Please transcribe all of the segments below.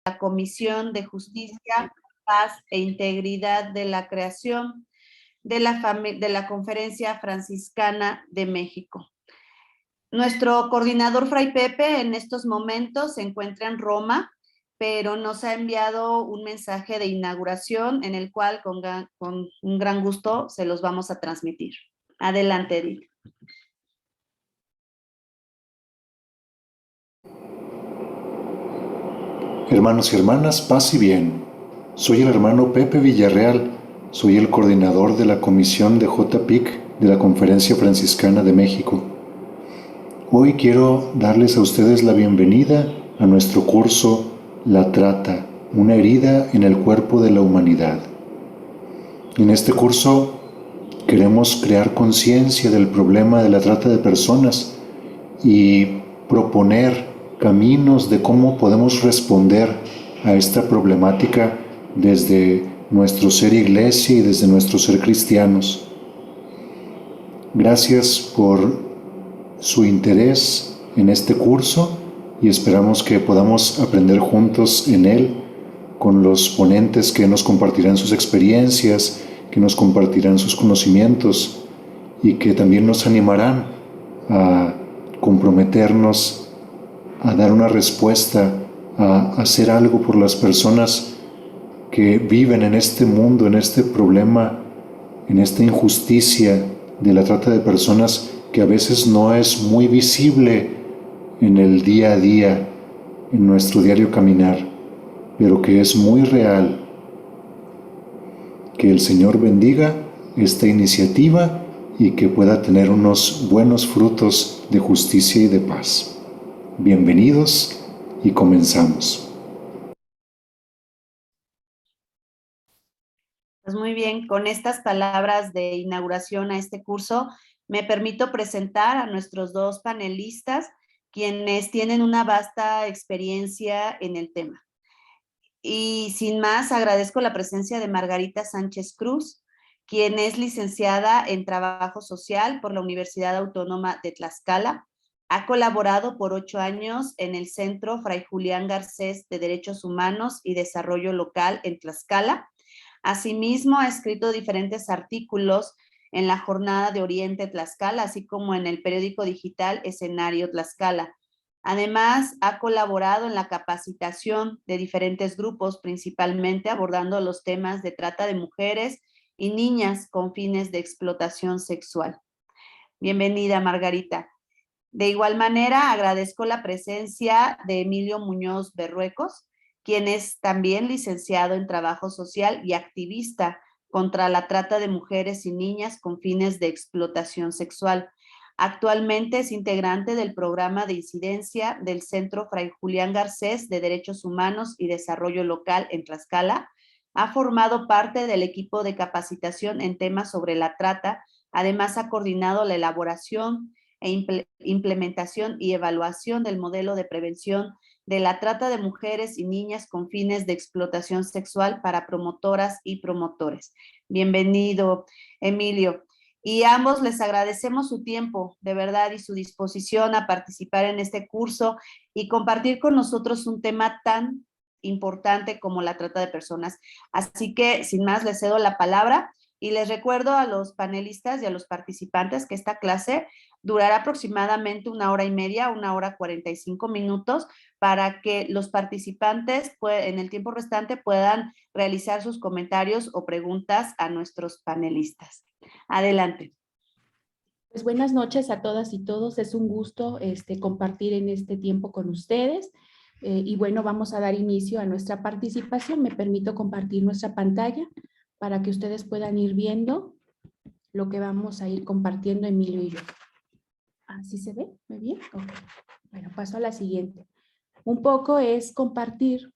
la Comisión de Justicia, Paz e Integridad de la Creación de la Conferencia Franciscana de México. Nuestro coordinador Fray Pepe en estos momentos se encuentra en Roma, pero nos ha enviado un mensaje de inauguración en el cual con un gran gusto se los vamos a transmitir. Adelante, Edith. Hermanos y hermanas, paz y bien. Soy el hermano Pepe Villarreal, soy el coordinador de la Comisión de JPIC de la Conferencia Franciscana de México. Hoy quiero darles a ustedes la bienvenida a nuestro curso La Trata, una herida en el cuerpo de la humanidad. En este curso queremos crear conciencia del problema de la trata de personas y proponer caminos de cómo podemos responder a esta problemática desde nuestro ser iglesia y desde nuestro ser cristianos. Gracias por su interés en este curso y esperamos que podamos aprender juntos en él con los ponentes que nos compartirán sus experiencias, que nos compartirán sus conocimientos y que también nos animarán a comprometernos a dar una respuesta, a hacer algo por las personas que viven en este mundo, en este problema, en esta injusticia de la trata de personas que a veces no es muy visible en el día a día, en nuestro diario caminar, pero que es muy real. Que el Señor bendiga esta iniciativa y que pueda tener unos buenos frutos de justicia y de paz. Bienvenidos y comenzamos. Pues muy bien, con estas palabras de inauguración a este curso, me permito presentar a nuestros dos panelistas, quienes tienen una vasta experiencia en el tema. Y sin más, agradezco la presencia de Margarita Sánchez Cruz, quien es licenciada en Trabajo Social por la Universidad Autónoma de Tlaxcala. Ha colaborado por 8 años en el Centro Fray Julián Garcés de Derechos Humanos y Desarrollo Local en Tlaxcala. Asimismo, ha escrito diferentes artículos en la Jornada de Oriente Tlaxcala, así como en el periódico digital Escenario Tlaxcala. Además, ha colaborado en la capacitación de diferentes grupos, principalmente abordando los temas de trata de mujeres y niñas con fines de explotación sexual. Bienvenida, Margarita. De igual manera, agradezco la presencia de Emilio Muñoz Berruecos, quien es también licenciado en Trabajo Social y activista contra la trata de mujeres y niñas con fines de explotación sexual. Actualmente es integrante del programa de incidencia del Centro Fray Julián Garcés de Derechos Humanos y Desarrollo Local en Tlaxcala. Ha formado parte del equipo de capacitación en temas sobre la trata. Además, ha coordinado la elaboración e implementación y evaluación del modelo de prevención de la trata de mujeres y niñas con fines de explotación sexual para promotoras y promotores. Bienvenido, Emilio. Y a ambos les agradecemos su tiempo, de verdad, y su disposición a participar en este curso y compartir con nosotros un tema tan importante como la trata de personas. Así que, sin más, les cedo la palabra y les recuerdo a los panelistas y a los participantes que esta clase durará aproximadamente 1 hora y media, 1 hora 45 minutos, para que los participantes en el tiempo restante puedan realizar sus comentarios o preguntas a nuestros panelistas. Adelante. Pues buenas noches a todas y todos. Es un gusto compartir en este tiempo con ustedes. Y bueno, vamos a dar inicio a nuestra participación. Me permito compartir nuestra pantalla para que ustedes puedan ir viendo lo que vamos a ir compartiendo Emilio y yo. ¿Así se ve? ¿Muy bien? Okay. Bueno, paso a la siguiente. Un poco es compartir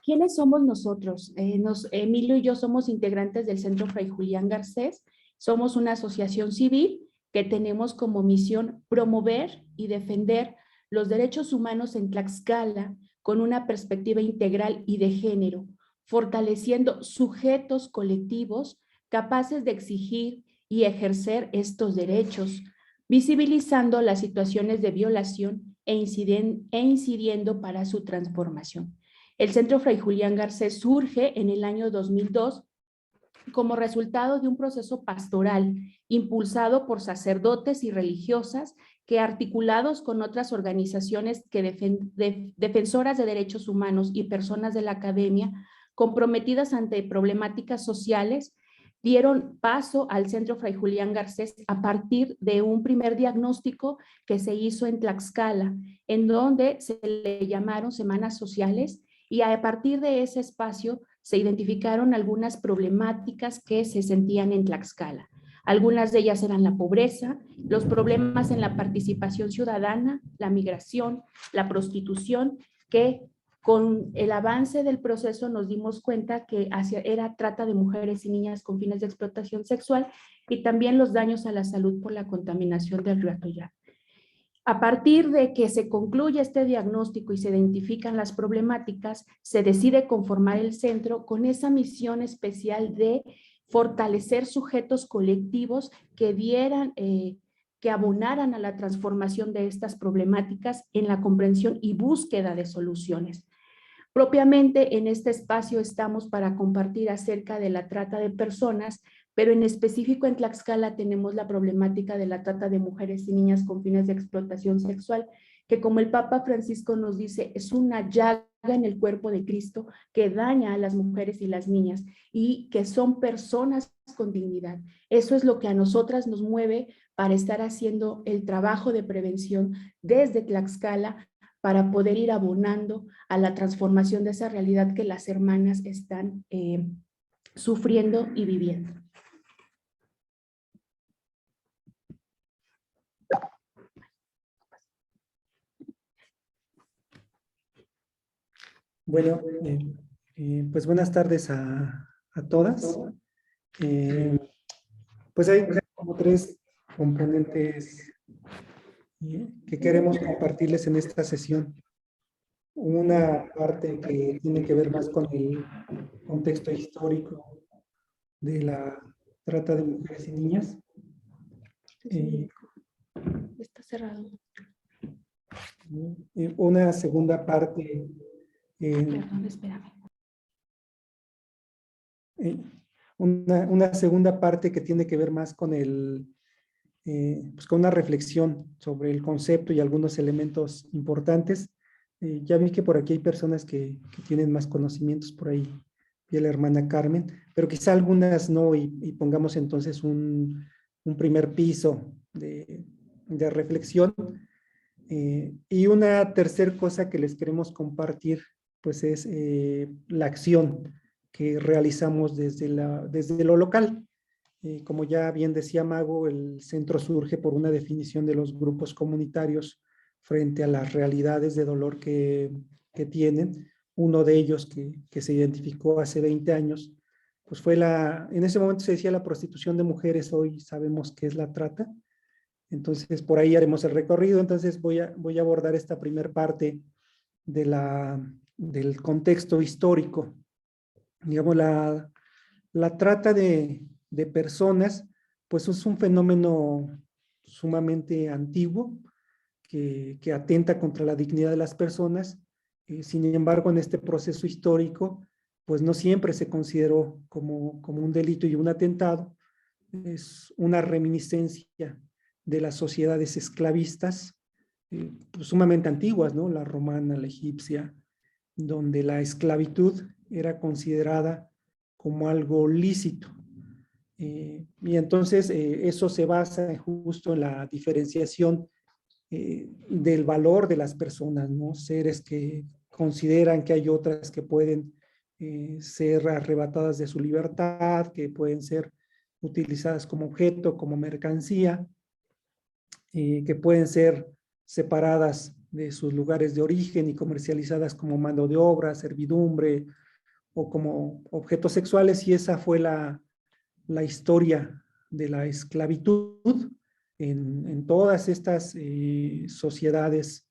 quiénes somos nosotros. Emilio y yo somos integrantes del Centro Fray Julián Garcés. Somos una asociación civil que tenemos como misión promover y defender los derechos humanos en Tlaxcala con una perspectiva integral y de género, fortaleciendo sujetos colectivos capaces de exigir y ejercer estos derechos, visibilizando las situaciones de violación e incidiendo para su transformación. El Centro Fray Julián Garcés surge en el año 2002 como resultado de un proceso pastoral impulsado por sacerdotes y religiosas que, articulados con otras organizaciones defensoras de derechos humanos y personas de la academia comprometidas ante problemáticas sociales, dieron paso al Centro Fray Julián Garcés a partir de un primer diagnóstico que se hizo en Tlaxcala, en donde se le llamaron Semanas Sociales, y a partir de ese espacio se identificaron algunas problemáticas que se sentían en Tlaxcala. Algunas de ellas eran la pobreza, los problemas en la participación ciudadana, la migración, la prostitución, que con el avance del proceso nos dimos cuenta que era trata de mujeres y niñas con fines de explotación sexual, y también los daños a la salud por la contaminación del río Atoyac. A partir de que se concluye este diagnóstico y se identifican las problemáticas, se decide conformar el centro con esa misión especial de fortalecer sujetos colectivos que que abonaran a la transformación de estas problemáticas en la comprensión y búsqueda de soluciones. Propiamente en este espacio estamos para compartir acerca de la trata de personas, pero en específico en Tlaxcala tenemos la problemática de la trata de mujeres y niñas con fines de explotación sexual, que, como el Papa Francisco nos dice, es una llaga en el cuerpo de Cristo que daña a las mujeres y las niñas, y que son personas con dignidad. Eso es lo que a nosotras nos mueve para estar haciendo el trabajo de prevención desde Tlaxcala, para poder ir abonando a la transformación de esa realidad que las hermanas están sufriendo y viviendo. Bueno, pues buenas tardes a todas. Pues hay como tres componentes que queremos compartirles en esta sesión. Una parte que tiene que ver más con el contexto histórico de la trata de mujeres y niñas. Está cerrado. Una segunda parte. Perdón, espérame. Una segunda parte que tiene que ver más con pues con una reflexión sobre el concepto y algunos elementos importantes. Ya vi que por aquí hay personas que tienen más conocimientos por ahí, y la hermana Carmen, pero quizá algunas no, y pongamos entonces un primer piso de reflexión. Y una tercera cosa que les queremos compartir, pues es la acción que realizamos desde lo local. Como ya bien decía Mago, el centro surge por una definición de los grupos comunitarios frente a las realidades de dolor que tienen. Uno de ellos que se identificó hace 20 años, pues fue en ese momento se decía la prostitución de mujeres, hoy sabemos que es la trata. Entonces, por ahí haremos el recorrido. Entonces, voy a abordar esta primera parte del contexto histórico. Digamos, la trata de personas, pues es un fenómeno sumamente antiguo que atenta contra la dignidad de las personas. Sin embargo, en este proceso histórico, pues no siempre se consideró como un delito y un atentado. Es una reminiscencia de las sociedades esclavistas, pues sumamente antiguas, ¿no? La romana, la egipcia, donde la esclavitud era considerada como algo lícito. Y entonces eso se basa justo en la diferenciación del valor de las personas, ¿no? Seres que consideran que hay otras que pueden ser arrebatadas de su libertad, que pueden ser utilizadas como objeto, como mercancía, que pueden ser separadas de sus lugares de origen y comercializadas como mano de obra, servidumbre o como objetos sexuales. Y esa fue la historia de la esclavitud en todas estas sociedades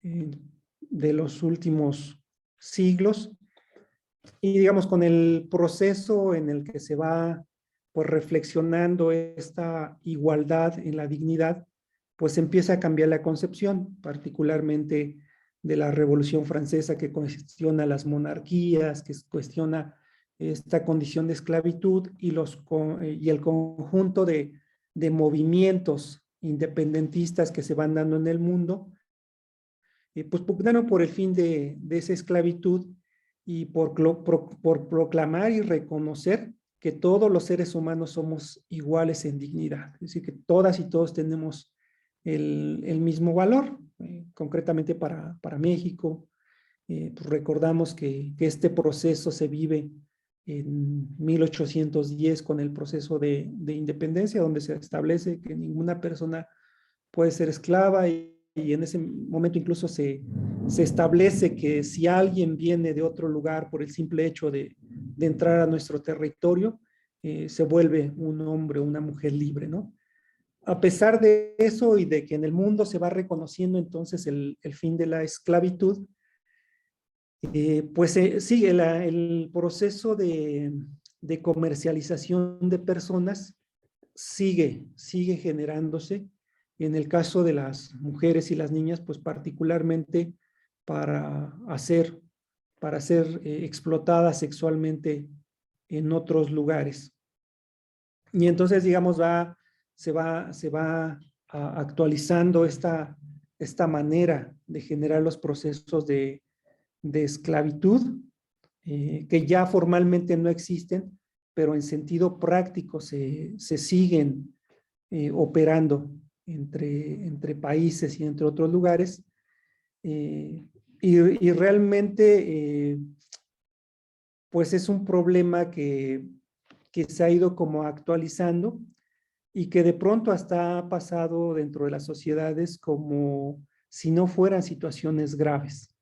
de los últimos siglos. Y digamos, con el proceso en el que se va pues reflexionando esta igualdad en la dignidad, pues empieza a cambiar la concepción, particularmente de la Revolución Francesa, que cuestiona las monarquías, que cuestiona esta condición de esclavitud y el conjunto de movimientos independentistas que se van dando en el mundo, pues pugnaron por el fin de esa esclavitud y por proclamar y reconocer que todos los seres humanos somos iguales en dignidad, es decir, que todas y todos tenemos el mismo valor, concretamente para México. Pues recordamos que este proceso se vive en 1810 con el proceso de independencia, donde se establece que ninguna persona puede ser esclava y en ese momento incluso se establece que si alguien viene de otro lugar por el simple hecho de entrar a nuestro territorio, se vuelve un hombre o una mujer libre, ¿no? A pesar de eso y de que en el mundo se va reconociendo entonces el fin de la esclavitud, pues sigue el proceso de comercialización de personas, sigue generándose. En el caso de las mujeres y las niñas, pues particularmente para ser explotadas sexualmente en otros lugares. Y entonces, digamos, se va actualizando esta manera de generar los procesos de esclavitud, que ya formalmente no existen, pero en sentido práctico se siguen operando entre países y entre otros lugares, y realmente pues es un problema que se ha ido como actualizando y que de pronto hasta ha pasado dentro de las sociedades como si no fueran situaciones graves,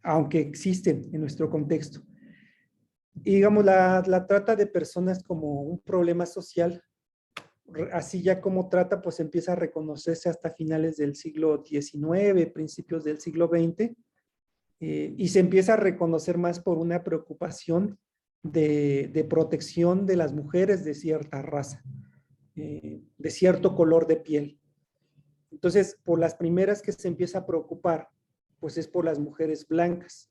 aunque existen en nuestro contexto. Y digamos, la trata de personas como un problema social, así ya como trata, pues empieza a reconocerse hasta finales del siglo XIX, principios del siglo XX, y se empieza a reconocer más por una preocupación de protección de las mujeres de cierta raza, de cierto color de piel. Entonces, por las primeras que se empieza a preocupar, pues es por las mujeres blancas,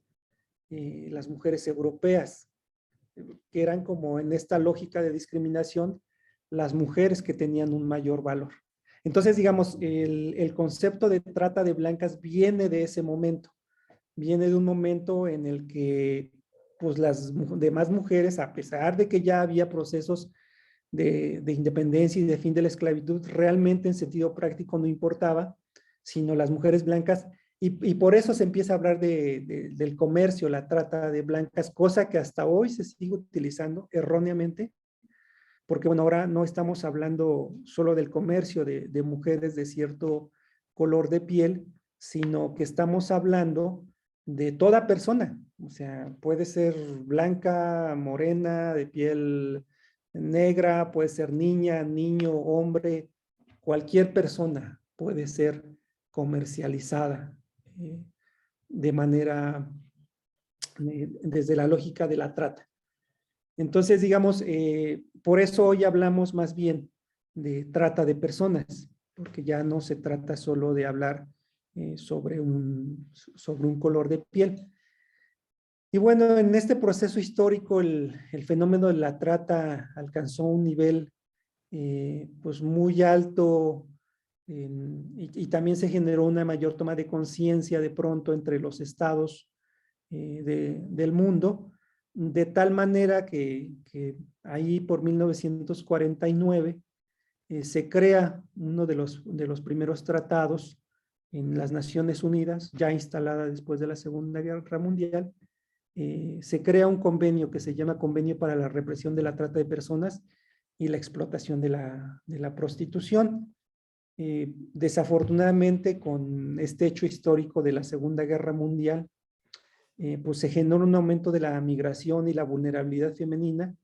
las mujeres europeas, que eran como en esta lógica de discriminación, las mujeres que tenían un mayor valor. Entonces, digamos, el concepto de trata de blancas viene de ese momento, viene de un momento en el que pues las demás mujeres, a pesar de que ya había procesos de independencia y de fin de la esclavitud, realmente en sentido práctico no importaba, sino las mujeres blancas, y por eso se empieza a hablar del comercio, la trata de blancas, cosa que hasta hoy se sigue utilizando erróneamente, porque bueno, ahora no estamos hablando solo del comercio de mujeres de cierto color de piel, sino que estamos hablando de toda persona, o sea, puede ser blanca, morena, de piel negra, puede ser niña, niño, hombre, cualquier persona puede ser comercializada de manera, desde la lógica de la trata. Entonces, digamos, por eso hoy hablamos más bien de trata de personas, porque ya no se trata solo de hablar sobre un color de piel. Y bueno, en este proceso histórico el fenómeno de la trata alcanzó un nivel pues muy alto, y también se generó una mayor toma de conciencia de pronto entre los estados del mundo, de tal manera que ahí por 1949 se crea uno de los primeros tratados en las Naciones Unidas, ya instalada después de la Segunda Guerra Mundial. Se crea un convenio que se llama Convenio para la Represión de la Trata de Personas y la Explotación de la Prostitución. Desafortunadamente, con este hecho histórico de la Segunda Guerra Mundial, pues se generó un aumento de la migración y la vulnerabilidad femenina,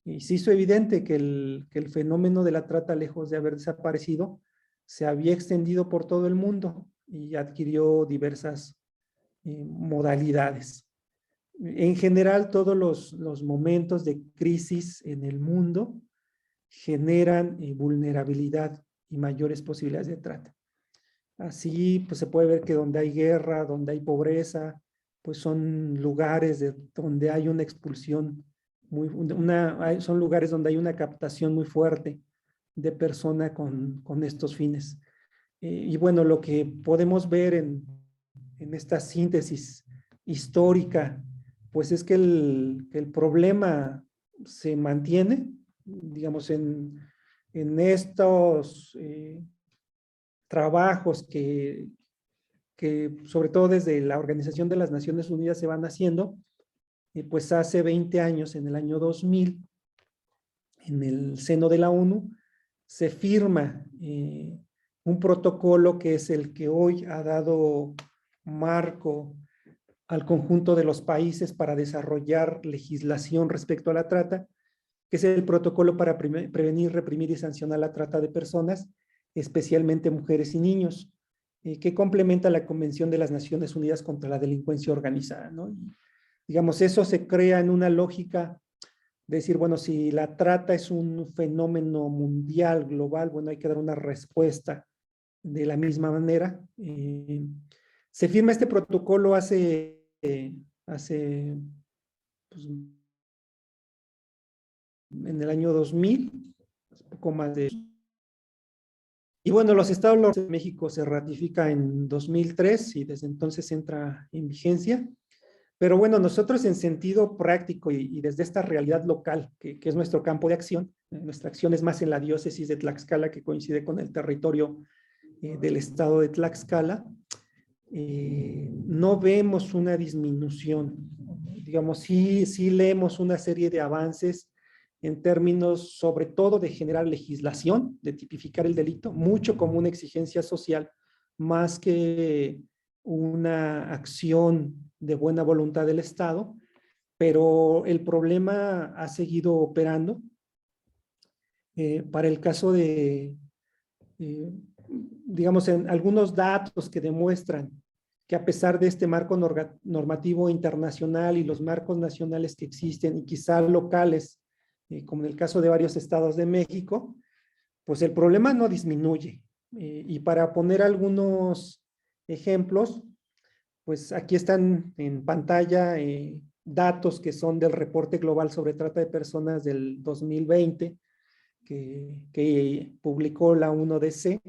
y se hizo evidente que el fenómeno de la trata, lejos de haber desaparecido, se había extendido por todo el mundo y adquirió diversas modalidades. En general, todos los momentos de crisis en el mundo generan vulnerabilidad y mayores posibilidades de trata. Así, pues se puede ver que donde hay guerra, donde hay pobreza, pues son lugares donde hay una expulsión, son lugares donde hay una captación muy fuerte de persona con estos fines. Y bueno, lo que podemos ver en esta síntesis histórica, pues es que el problema se mantiene, digamos, en estos trabajos que sobre todo desde la Organización de las Naciones Unidas se van haciendo, pues hace 20 años, en el año 2000, en el seno de la ONU, se firma un protocolo que es el que hoy ha dado marco al conjunto de los países para desarrollar legislación respecto a la trata, que es el protocolo para prevenir, reprimir y sancionar la trata de personas, especialmente mujeres y niños, que complementa la Convención de las Naciones Unidas contra la Delincuencia Organizada, ¿no? Y, digamos, eso se crea en una lógica de decir, bueno, si la trata es un fenómeno mundial, global, bueno, hay que dar una respuesta de la misma manera. Se firma este protocolo hace pues, en el año 2000, un poco más de... Y bueno, los Estados de México se ratifica en 2003 y desde entonces entra en vigencia. Pero bueno, nosotros en sentido práctico y desde esta realidad local, que es nuestro campo de acción, nuestra acción es más en la diócesis de Tlaxcala, que coincide con el territorio del estado de Tlaxcala, no vemos una disminución. Digamos, sí leemos una serie de avances en términos sobre todo de generar legislación, de tipificar el delito, mucho como una exigencia social, más que una acción de buena voluntad del Estado, pero el problema ha seguido operando. Para el caso de, digamos, en algunos datos que demuestran que a pesar de este marco normativo internacional y los marcos nacionales que existen y quizá locales, como en el caso de varios estados de México, pues el problema no disminuye. Y para poner algunos ejemplos, pues aquí están en pantalla datos que son del reporte global sobre trata de personas del 2020 que publicó la UNODC.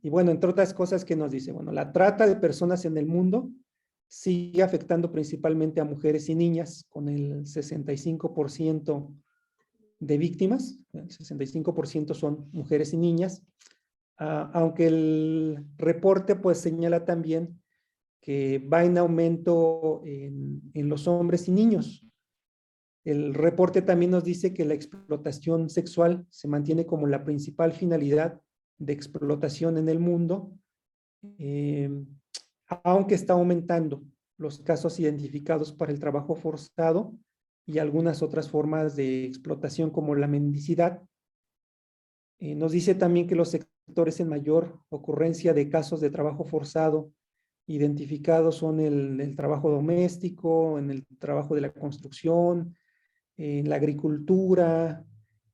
Y bueno, entre otras cosas que nos dice, bueno, la trata de personas en el mundo sigue afectando principalmente a mujeres y niñas, con el 65% de víctimas, el 65% son mujeres y niñas, aunque el reporte pues señala también que va en aumento en los hombres y niños. El reporte también nos dice que la explotación sexual se mantiene como la principal finalidad de explotación en el mundo, aunque está aumentando los casos identificados para el trabajo forzado y algunas otras formas de explotación como la mendicidad. Nos dice también que los sectores en mayor ocurrencia de casos de trabajo forzado identificados son el trabajo doméstico, en el trabajo de la construcción, en la agricultura,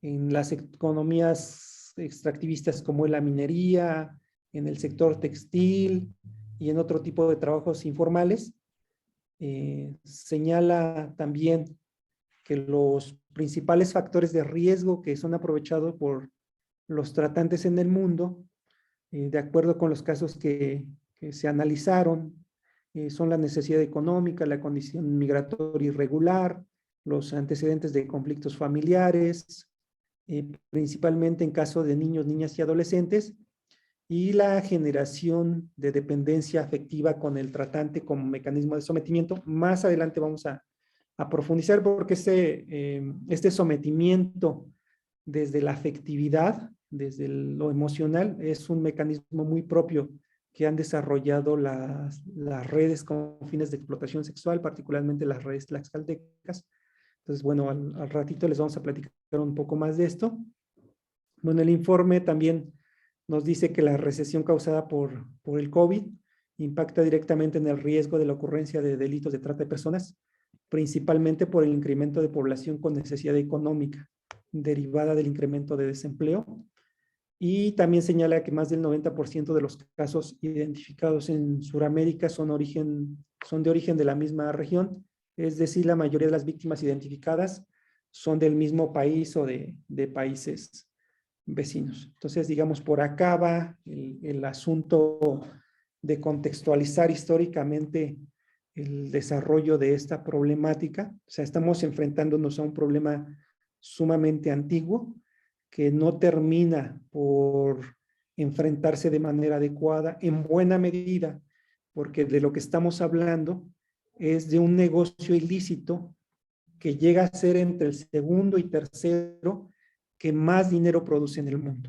en las economías extractivistas como la minería, en el sector textil y en otro tipo de trabajos informales. Señala también que los principales factores de riesgo que son aprovechados por los tratantes en el mundo, de acuerdo con los casos que se analizaron, son la necesidad económica, la condición migratoria irregular, los antecedentes de conflictos familiares, principalmente en caso de niños, niñas y adolescentes, y la generación de dependencia afectiva con el tratante como mecanismo de sometimiento. Más adelante vamos a profundizar porque este sometimiento desde la afectividad, desde lo emocional, es un mecanismo muy propio que han desarrollado las redes con fines de explotación sexual, particularmente las redes tlaxcaltecas. Entonces, bueno, al ratito les vamos a platicar un poco más de esto. Bueno, el informe también nos dice que la recesión causada por el COVID impacta directamente en el riesgo de la ocurrencia de delitos de trata de personas, principalmente por el incremento de población con necesidad económica derivada del incremento de desempleo. Y también señala que más del 90% de los casos identificados en Sudamérica son de origen de la misma región, es decir, la mayoría de las víctimas identificadas son del mismo país o de países vecinos. Entonces, digamos, por acá va el asunto de contextualizar históricamente el desarrollo de esta problemática. O sea, estamos enfrentándonos a un problema sumamente antiguo que no termina por enfrentarse de manera adecuada, en buena medida, porque de lo que estamos hablando es de un negocio ilícito que llega a ser entre el segundo y tercero que más dinero produce en el mundo.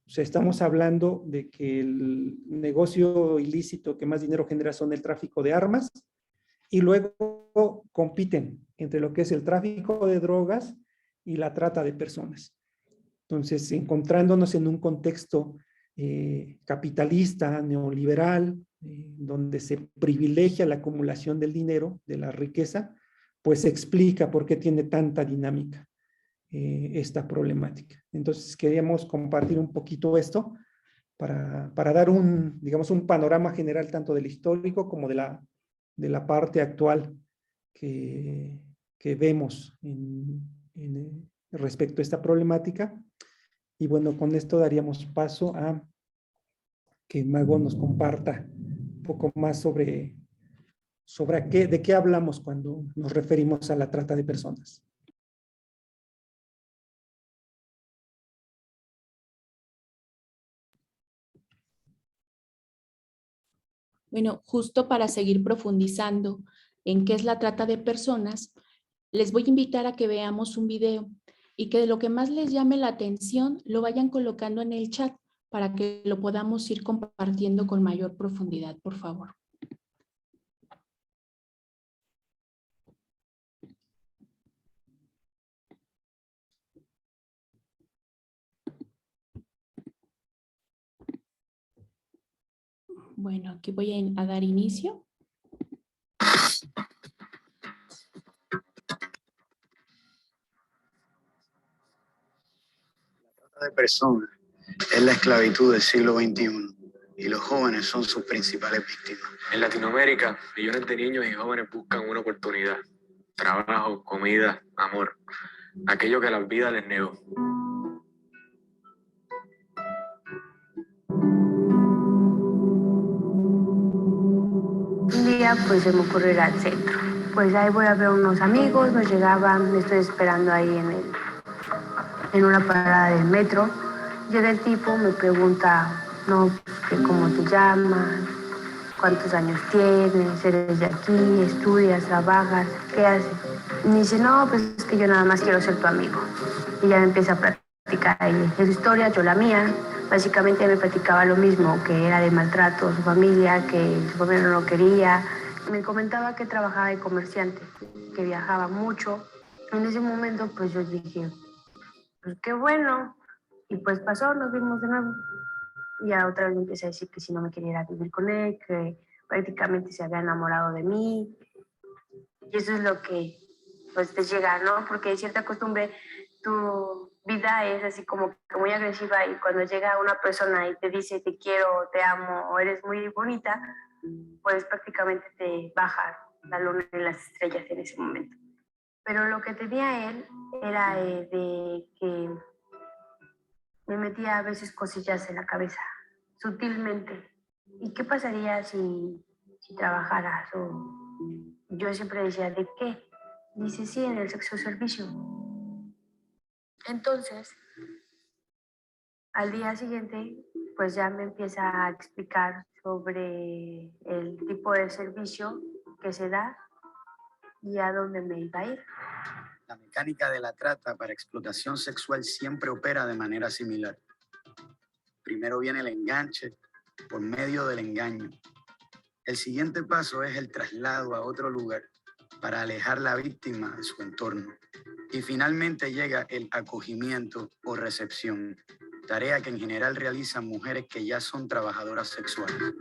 O sea, estamos hablando de que el negocio ilícito que más dinero genera son el tráfico de armas y luego compiten entre lo que es el tráfico de drogas y la trata de personas. Entonces, encontrándonos en un contexto capitalista, neoliberal, donde se privilegia la acumulación del dinero, de la riqueza, pues se explica por qué tiene tanta dinámica esta problemática. Entonces, queríamos compartir un poquito esto para dar digamos, un panorama general tanto del histórico como de la parte actual que vemos respecto a esta problemática. Y bueno, con esto daríamos paso a que Mago nos comparta un poco más sobre de qué hablamos cuando nos referimos a la trata de personas. Bueno, justo para seguir profundizando en qué es la trata de personas, les voy a invitar a que veamos un video y que de lo que más les llame la atención lo vayan colocando en el chat para que lo podamos ir compartiendo con mayor profundidad, por favor. Bueno, aquí voy a dar inicio. De personas es la esclavitud del siglo XXI y los jóvenes son sus principales víctimas. En Latinoamérica, millones de niños y jóvenes buscan una oportunidad, trabajo, comida, amor, aquello que la vida les negó. Un día pues se me ocurrió ir al centro. Pues ahí voy a ver unos amigos, nos llegaban, me estoy esperando ahí en una parada del metro. Llega el tipo, me pregunta, no, que cómo te llamas, cuántos años tienes, eres de aquí, estudias, trabajas, ¿qué haces? Y me dice, no, pues es que yo nada más quiero ser tu amigo. Y ya me empieza a platicar ahí de su historia, yo la mía. Básicamente me platicaba lo mismo, que era de maltrato a su familia, que su familia no lo quería. Me comentaba que trabajaba de comerciante, que viajaba mucho. En ese momento pues yo dije, pues qué bueno. Y pues pasó, nos vimos de nuevo. Y ya otra vez me empecé a decir que si no me quería ir a vivir con él, que prácticamente se había enamorado de mí. Y eso es lo que pues te llega, ¿no? Porque hay cierta costumbre, tu vida es así como que muy agresiva y cuando llega una persona y te dice te quiero, te amo o eres muy bonita, pues prácticamente te baja la luna y las estrellas en ese momento. Pero lo que tenía él era de que me metía a veces cosillas en la cabeza, sutilmente. ¿Y qué pasaría si trabajaras? O yo siempre decía, ¿de qué? Dice, sí, en el sexo servicio. Entonces, al día siguiente, pues ya me empieza a explicar sobre el tipo de servicio que se da y a dónde me iba a ir. La mecánica de la trata para explotación sexual siempre opera de manera similar. Primero viene el enganche por medio del engaño. El siguiente paso es el traslado a otro lugar para alejar a la víctima de su entorno. Y finalmente llega el acogimiento o recepción, tarea que en general realizan mujeres que ya son trabajadoras sexuales.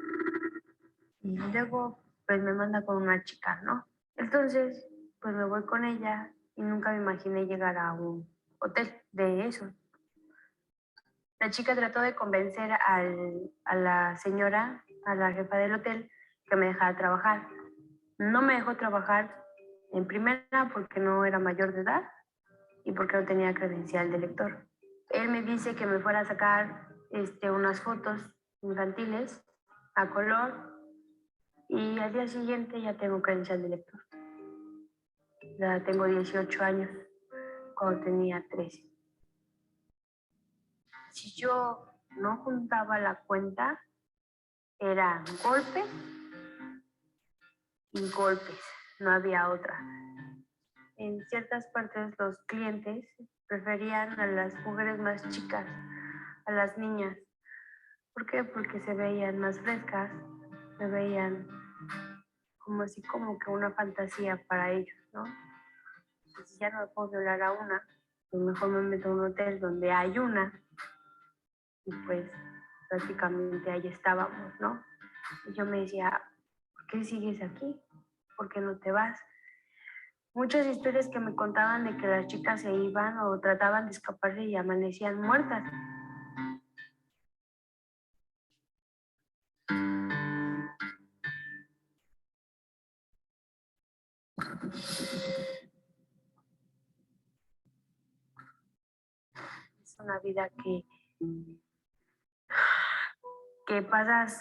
Y luego, pues me manda con una chica, ¿no? Entonces, pues me voy con ella y nunca me imaginé llegar a un hotel de eso. La chica trató de convencer a la señora, a la jefa del hotel, que me dejara trabajar. No me dejó trabajar en primera porque no era mayor de edad y porque no tenía credencial de lector. Él me dice que me fuera a sacar unas fotos infantiles a color y al día siguiente ya tengo credencial de lector. Ya tengo 18 años cuando tenía 13. Si yo no juntaba la cuenta, eran golpes y golpes, no había otra. En ciertas partes los clientes preferían a las mujeres más chicas, a las niñas. ¿Por qué? Porque se veían más frescas, se veían como así como que una fantasía para ellos, ¿no? Y si ya no me puedo violar a una, pues mejor me meto a un hotel donde hay una y pues prácticamente ahí estábamos, ¿no? Y yo me decía, ¿por qué sigues aquí? ¿Por qué no te vas? Muchas historias que me contaban de que las chicas se iban o trataban de escaparse y amanecían muertas. Es una vida que pasas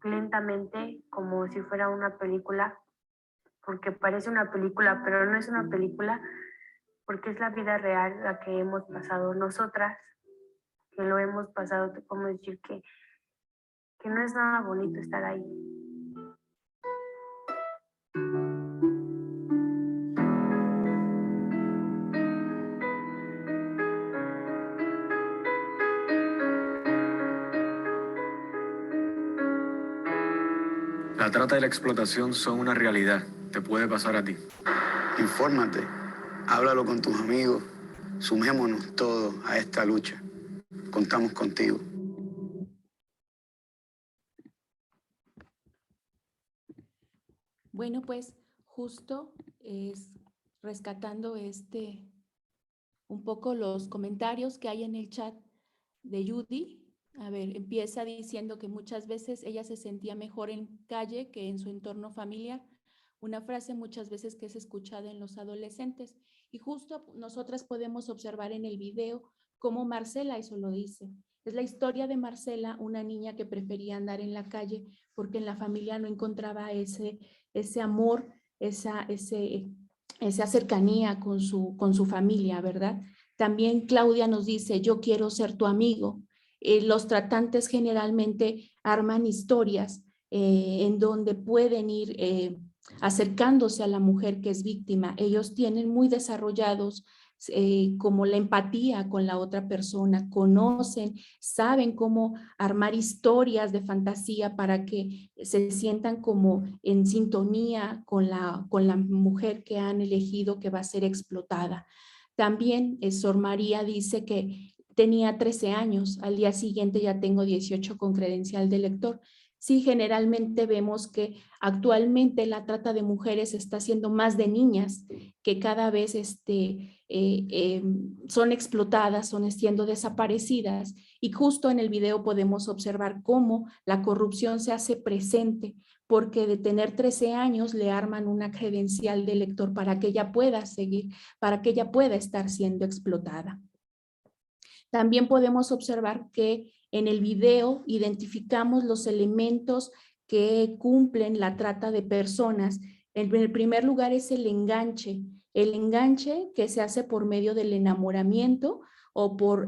lentamente como si fuera una película, porque parece una película, pero no es una película, porque es la vida real la que hemos pasado nosotras, que lo hemos pasado. Te podemos decir que no es nada bonito estar ahí. La trata y la explotación son una realidad. Te puede pasar a ti. Infórmate, háblalo con tus amigos, sumémonos todos a esta lucha. Contamos contigo. Bueno, pues justo es rescatando un poco los comentarios que hay en el chat de Judy. A ver, empieza diciendo que muchas veces ella se sentía mejor en calle que en su entorno familiar. Una frase muchas veces que es escuchada en los adolescentes. Y justo nosotras podemos observar en el video cómo Marcela eso lo dice. Es la historia de Marcela, una niña que prefería andar en la calle porque en la familia no encontraba ese amor, esa cercanía con su familia, ¿verdad? También Claudia nos dice, yo quiero ser tu amigo. Los tratantes generalmente arman historias en donde pueden ir acercándose a la mujer que es víctima. Ellos tienen muy desarrollados como la empatía con la otra persona, conocen, saben cómo armar historias de fantasía para que se sientan como en sintonía con la mujer que han elegido que va a ser explotada. También Sor María dice que tenía 13 años, al día siguiente ya tengo 18 con credencial de lector. Sí, generalmente vemos que actualmente la trata de mujeres está siendo más de niñas, que cada vez son explotadas, son siendo desaparecidas. Y justo en el video podemos observar cómo la corrupción se hace presente, porque de tener 13 años le arman una credencial de lector para que ella pueda seguir, para que ella pueda estar siendo explotada. También podemos observar que en el video identificamos los elementos que cumplen la trata de personas. En el primer lugar es el enganche que se hace por medio del enamoramiento o por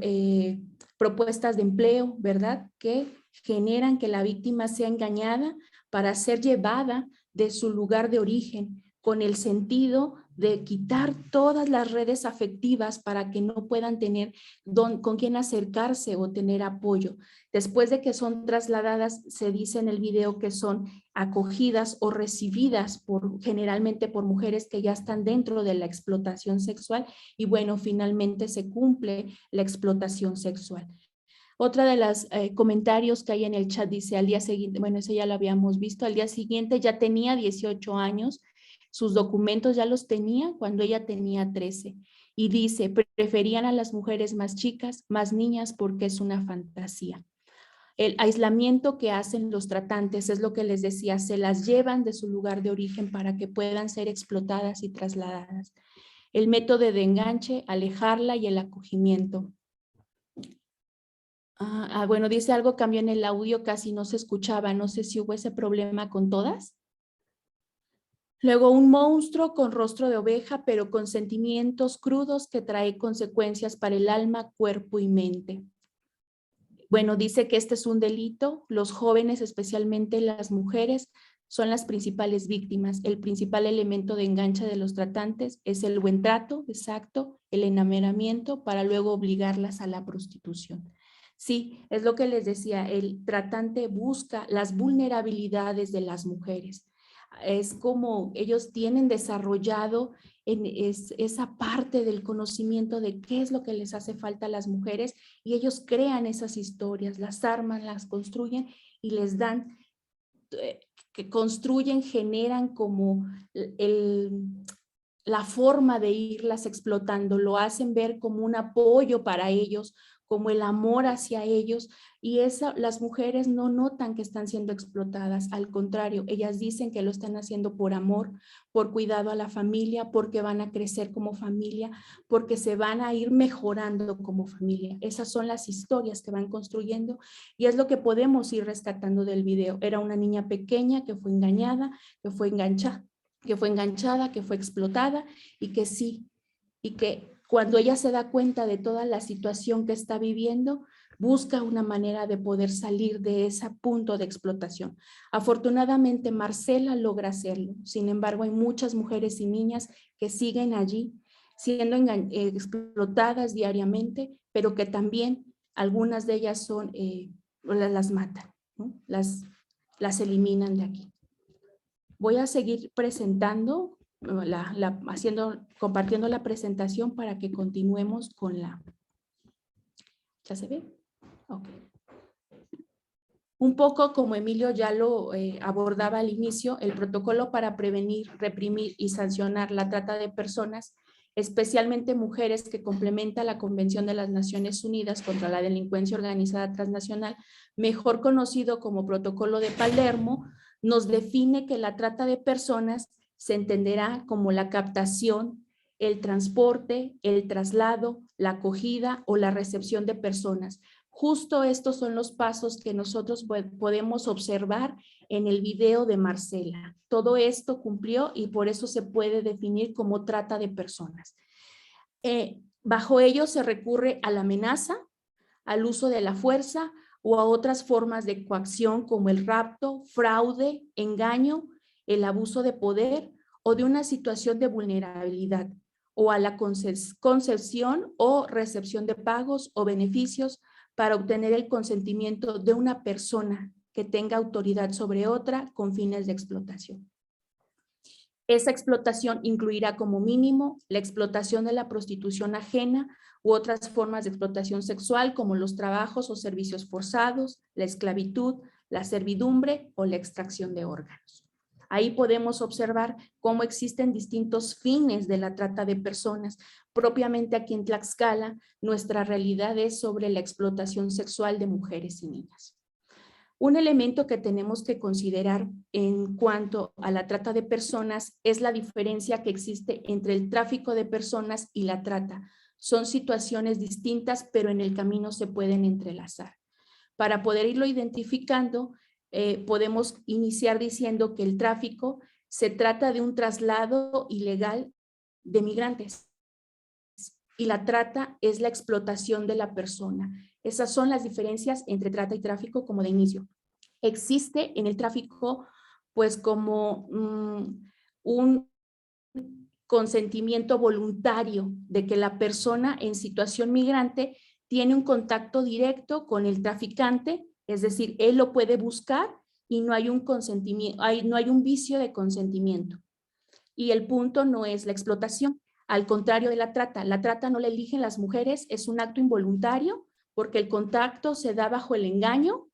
propuestas de empleo, ¿verdad? Que generan que la víctima sea engañada para ser llevada de su lugar de origen, con el sentido de quitar todas las redes afectivas para que no puedan tener con quién acercarse o tener apoyo. Después de que son trasladadas, se dice en el video que son acogidas o recibidas generalmente por mujeres que ya están dentro de la explotación sexual y bueno, finalmente se cumple la explotación sexual. Otra de los comentarios que hay en el chat dice al día siguiente, bueno, eso ya lo habíamos visto, al día siguiente ya tenía 18 años, Sus documentos ya los tenía cuando ella tenía 13. Y dice, preferían a las mujeres más chicas, más niñas, porque es una fantasía. El aislamiento que hacen los tratantes es lo que les decía, se las llevan de su lugar de origen para que puedan ser explotadas y trasladadas. El método de enganche, alejarla y el acogimiento. Bueno, dice algo cambió en el audio, casi no se escuchaba, no sé si hubo ese problema con todas. Luego un monstruo con rostro de oveja, pero con sentimientos crudos que trae consecuencias para el alma, cuerpo y mente. Bueno, dice que este es un delito. Los jóvenes, especialmente las mujeres, son las principales víctimas. El principal elemento de enganche de los tratantes es el buen trato, exacto, el enamoramiento para luego obligarlas a la prostitución. Sí, es lo que les decía, el tratante busca las vulnerabilidades de las mujeres. Es como ellos tienen desarrollado esa parte del conocimiento de qué es lo que les hace falta a las mujeres y ellos crean esas historias, las arman, las construyen y les dan, que construyen, generan como la forma de irlas explotando, lo hacen ver como un apoyo para ellos, como el amor hacia ellos, y las mujeres no notan que están siendo explotadas, al contrario, ellas dicen que lo están haciendo por amor, por cuidado a la familia, porque van a crecer como familia, porque se van a ir mejorando como familia. Esas son las historias que van construyendo y es lo que podemos ir rescatando del video. Era una niña pequeña que fue engañada, que fue enganchada, que fue explotada y que sí, y que cuando ella se da cuenta de toda la situación que está viviendo, busca una manera de poder salir de ese punto de explotación. Afortunadamente, Marcela logra hacerlo. Sin embargo, hay muchas mujeres y niñas que siguen allí, siendo explotadas diariamente, pero que también algunas de ellas son, las matan, ¿no? Las eliminan de aquí. Voy a seguir presentando, compartiendo la presentación para que continuemos con la... ¿Ya se ve? Ok. Un poco como Emilio ya lo abordaba al inicio, el protocolo para prevenir, reprimir y sancionar la trata de personas, especialmente mujeres, que complementa la Convención de las Naciones Unidas contra la Delincuencia Organizada Transnacional, mejor conocido como Protocolo de Palermo, nos define que la trata de personas se entenderá como la captación, el transporte, el traslado, la acogida o la recepción de personas. Justo estos son los pasos que nosotros podemos observar en el video de Marcela. Todo esto cumplió y por eso se puede definir como trata de personas. Bajo ello se recurre a la amenaza, al uso de la fuerza o a otras formas de coacción como el rapto, fraude, engaño, el abuso de poder o de una situación de vulnerabilidad, o a la concesión o recepción de pagos o beneficios para obtener el consentimiento de una persona que tenga autoridad sobre otra con fines de explotación. Esa explotación incluirá como mínimo la explotación de la prostitución ajena u otras formas de explotación sexual como los trabajos o servicios forzados, la esclavitud, la servidumbre o la extracción de órganos. Ahí podemos observar cómo existen distintos fines de la trata de personas. Propiamente aquí en Tlaxcala, nuestra realidad es sobre la explotación sexual de mujeres y niñas. Un elemento que tenemos que considerar en cuanto a la trata de personas es la diferencia que existe entre el tráfico de personas y la trata. Son situaciones distintas, pero en el camino se pueden entrelazar. Para poder irlo identificando, podemos iniciar diciendo que el tráfico se trata de un traslado ilegal de migrantes y la trata es la explotación de la persona. Esas son las diferencias entre trata y tráfico como de inicio. Existe en el tráfico pues como un consentimiento voluntario de que la persona en situación migrante tiene un contacto directo con el traficante, es decir, él lo puede buscar y no hay un consentimiento, no hay un vicio de consentimiento. Y el punto no es la explotación, al contrario de la trata no la eligen las mujeres, es un acto involuntario porque el contacto se da bajo el engaño,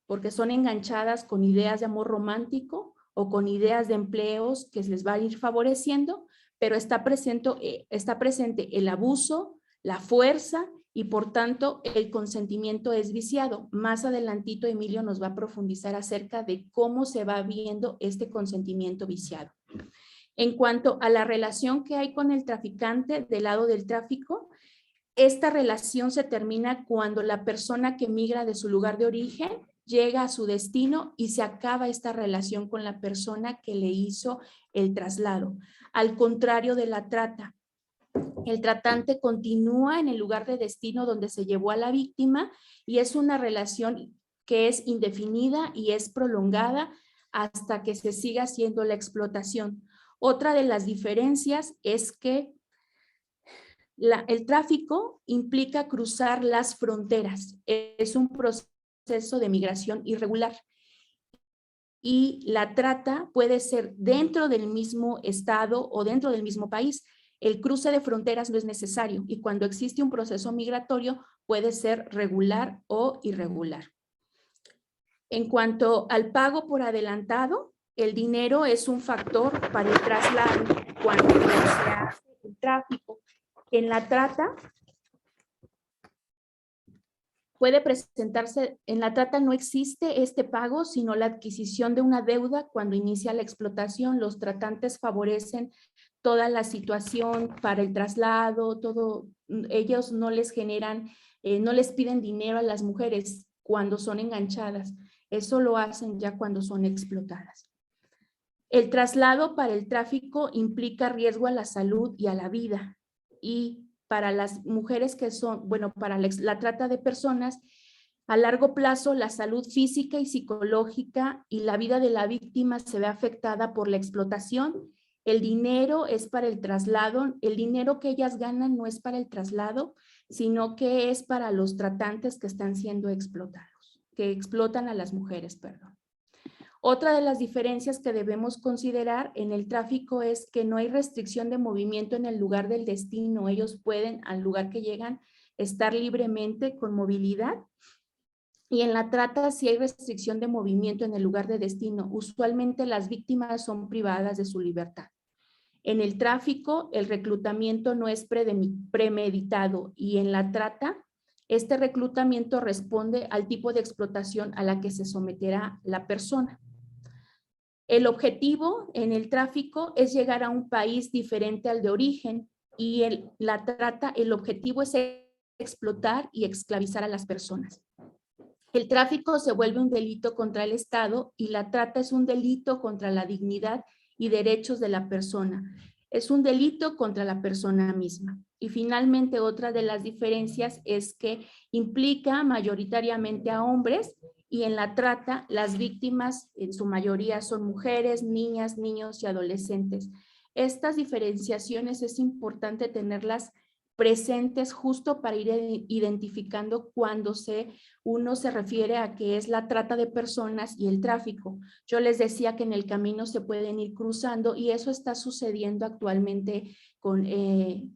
porque son enganchadas con ideas de amor romántico o con ideas de empleos que les va a ir favoreciendo, pero está presente el abuso, la fuerza y por tanto el consentimiento es viciado. Más adelantito Emilio nos va a profundizar acerca de cómo se va viendo este consentimiento viciado. En cuanto a la relación que hay con el traficante del lado del tráfico, esta relación se termina cuando la persona que migra de su lugar de origen llega a su destino y se acaba esta relación con la persona que le hizo el traslado. Al contrario de la trata, el tratante continúa en el lugar de destino donde se llevó a la víctima y es una relación que es indefinida y es prolongada hasta que se siga haciendo la explotación. Otra de las diferencias es que el tráfico implica cruzar las fronteras. Es un proceso de migración irregular. Y la trata puede ser dentro del mismo estado o dentro del mismo país. El cruce de fronteras no es necesario y cuando existe un proceso migratorio puede ser regular o irregular. En cuanto al pago por adelantado, el dinero es un factor para el traslado cuando se hace el tráfico. En la trata puede presentarse, en la trata no existe este pago, sino la adquisición de una deuda cuando inicia la explotación. Los tratantes favorecen toda la situación para el traslado, todo, ellos no les generan, no les piden dinero a las mujeres cuando son enganchadas, eso lo hacen ya cuando son explotadas. El traslado para el tráfico implica riesgo a la salud y a la vida. Y para las mujeres que son, bueno, para la trata de personas, a largo plazo la salud física y psicológica y la vida de la víctima se ve afectada por la explotación. El dinero es para el traslado, el dinero que ellas ganan no es para el traslado, sino que es para los tratantes que están siendo explotados, que explotan a las mujeres, perdón. Otra de las diferencias que debemos considerar en el tráfico es que no hay restricción de movimiento en el lugar del destino. Ellos pueden, al lugar que llegan, estar libremente con movilidad. Y en la trata sí hay restricción de movimiento en el lugar de destino. Usualmente las víctimas son privadas de su libertad. En el tráfico, el reclutamiento no es premeditado y en la trata, este reclutamiento responde al tipo de explotación a la que se someterá la persona. El objetivo en el tráfico es llegar a un país diferente al de origen y la trata, el objetivo es explotar y esclavizar a las personas. El tráfico se vuelve un delito contra el Estado y la trata es un delito contra la dignidad y derechos de la persona. Es un delito contra la persona misma. Y finalmente, otra de las diferencias es que implica mayoritariamente a hombres y en la trata las víctimas en su mayoría son mujeres, niñas, niños y adolescentes. Estas diferenciaciones es importante tenerlas presentes justo para ir identificando cuando uno se refiere a que es la trata de personas y el tráfico. Yo les decía que en el camino se pueden ir cruzando y eso está sucediendo actualmente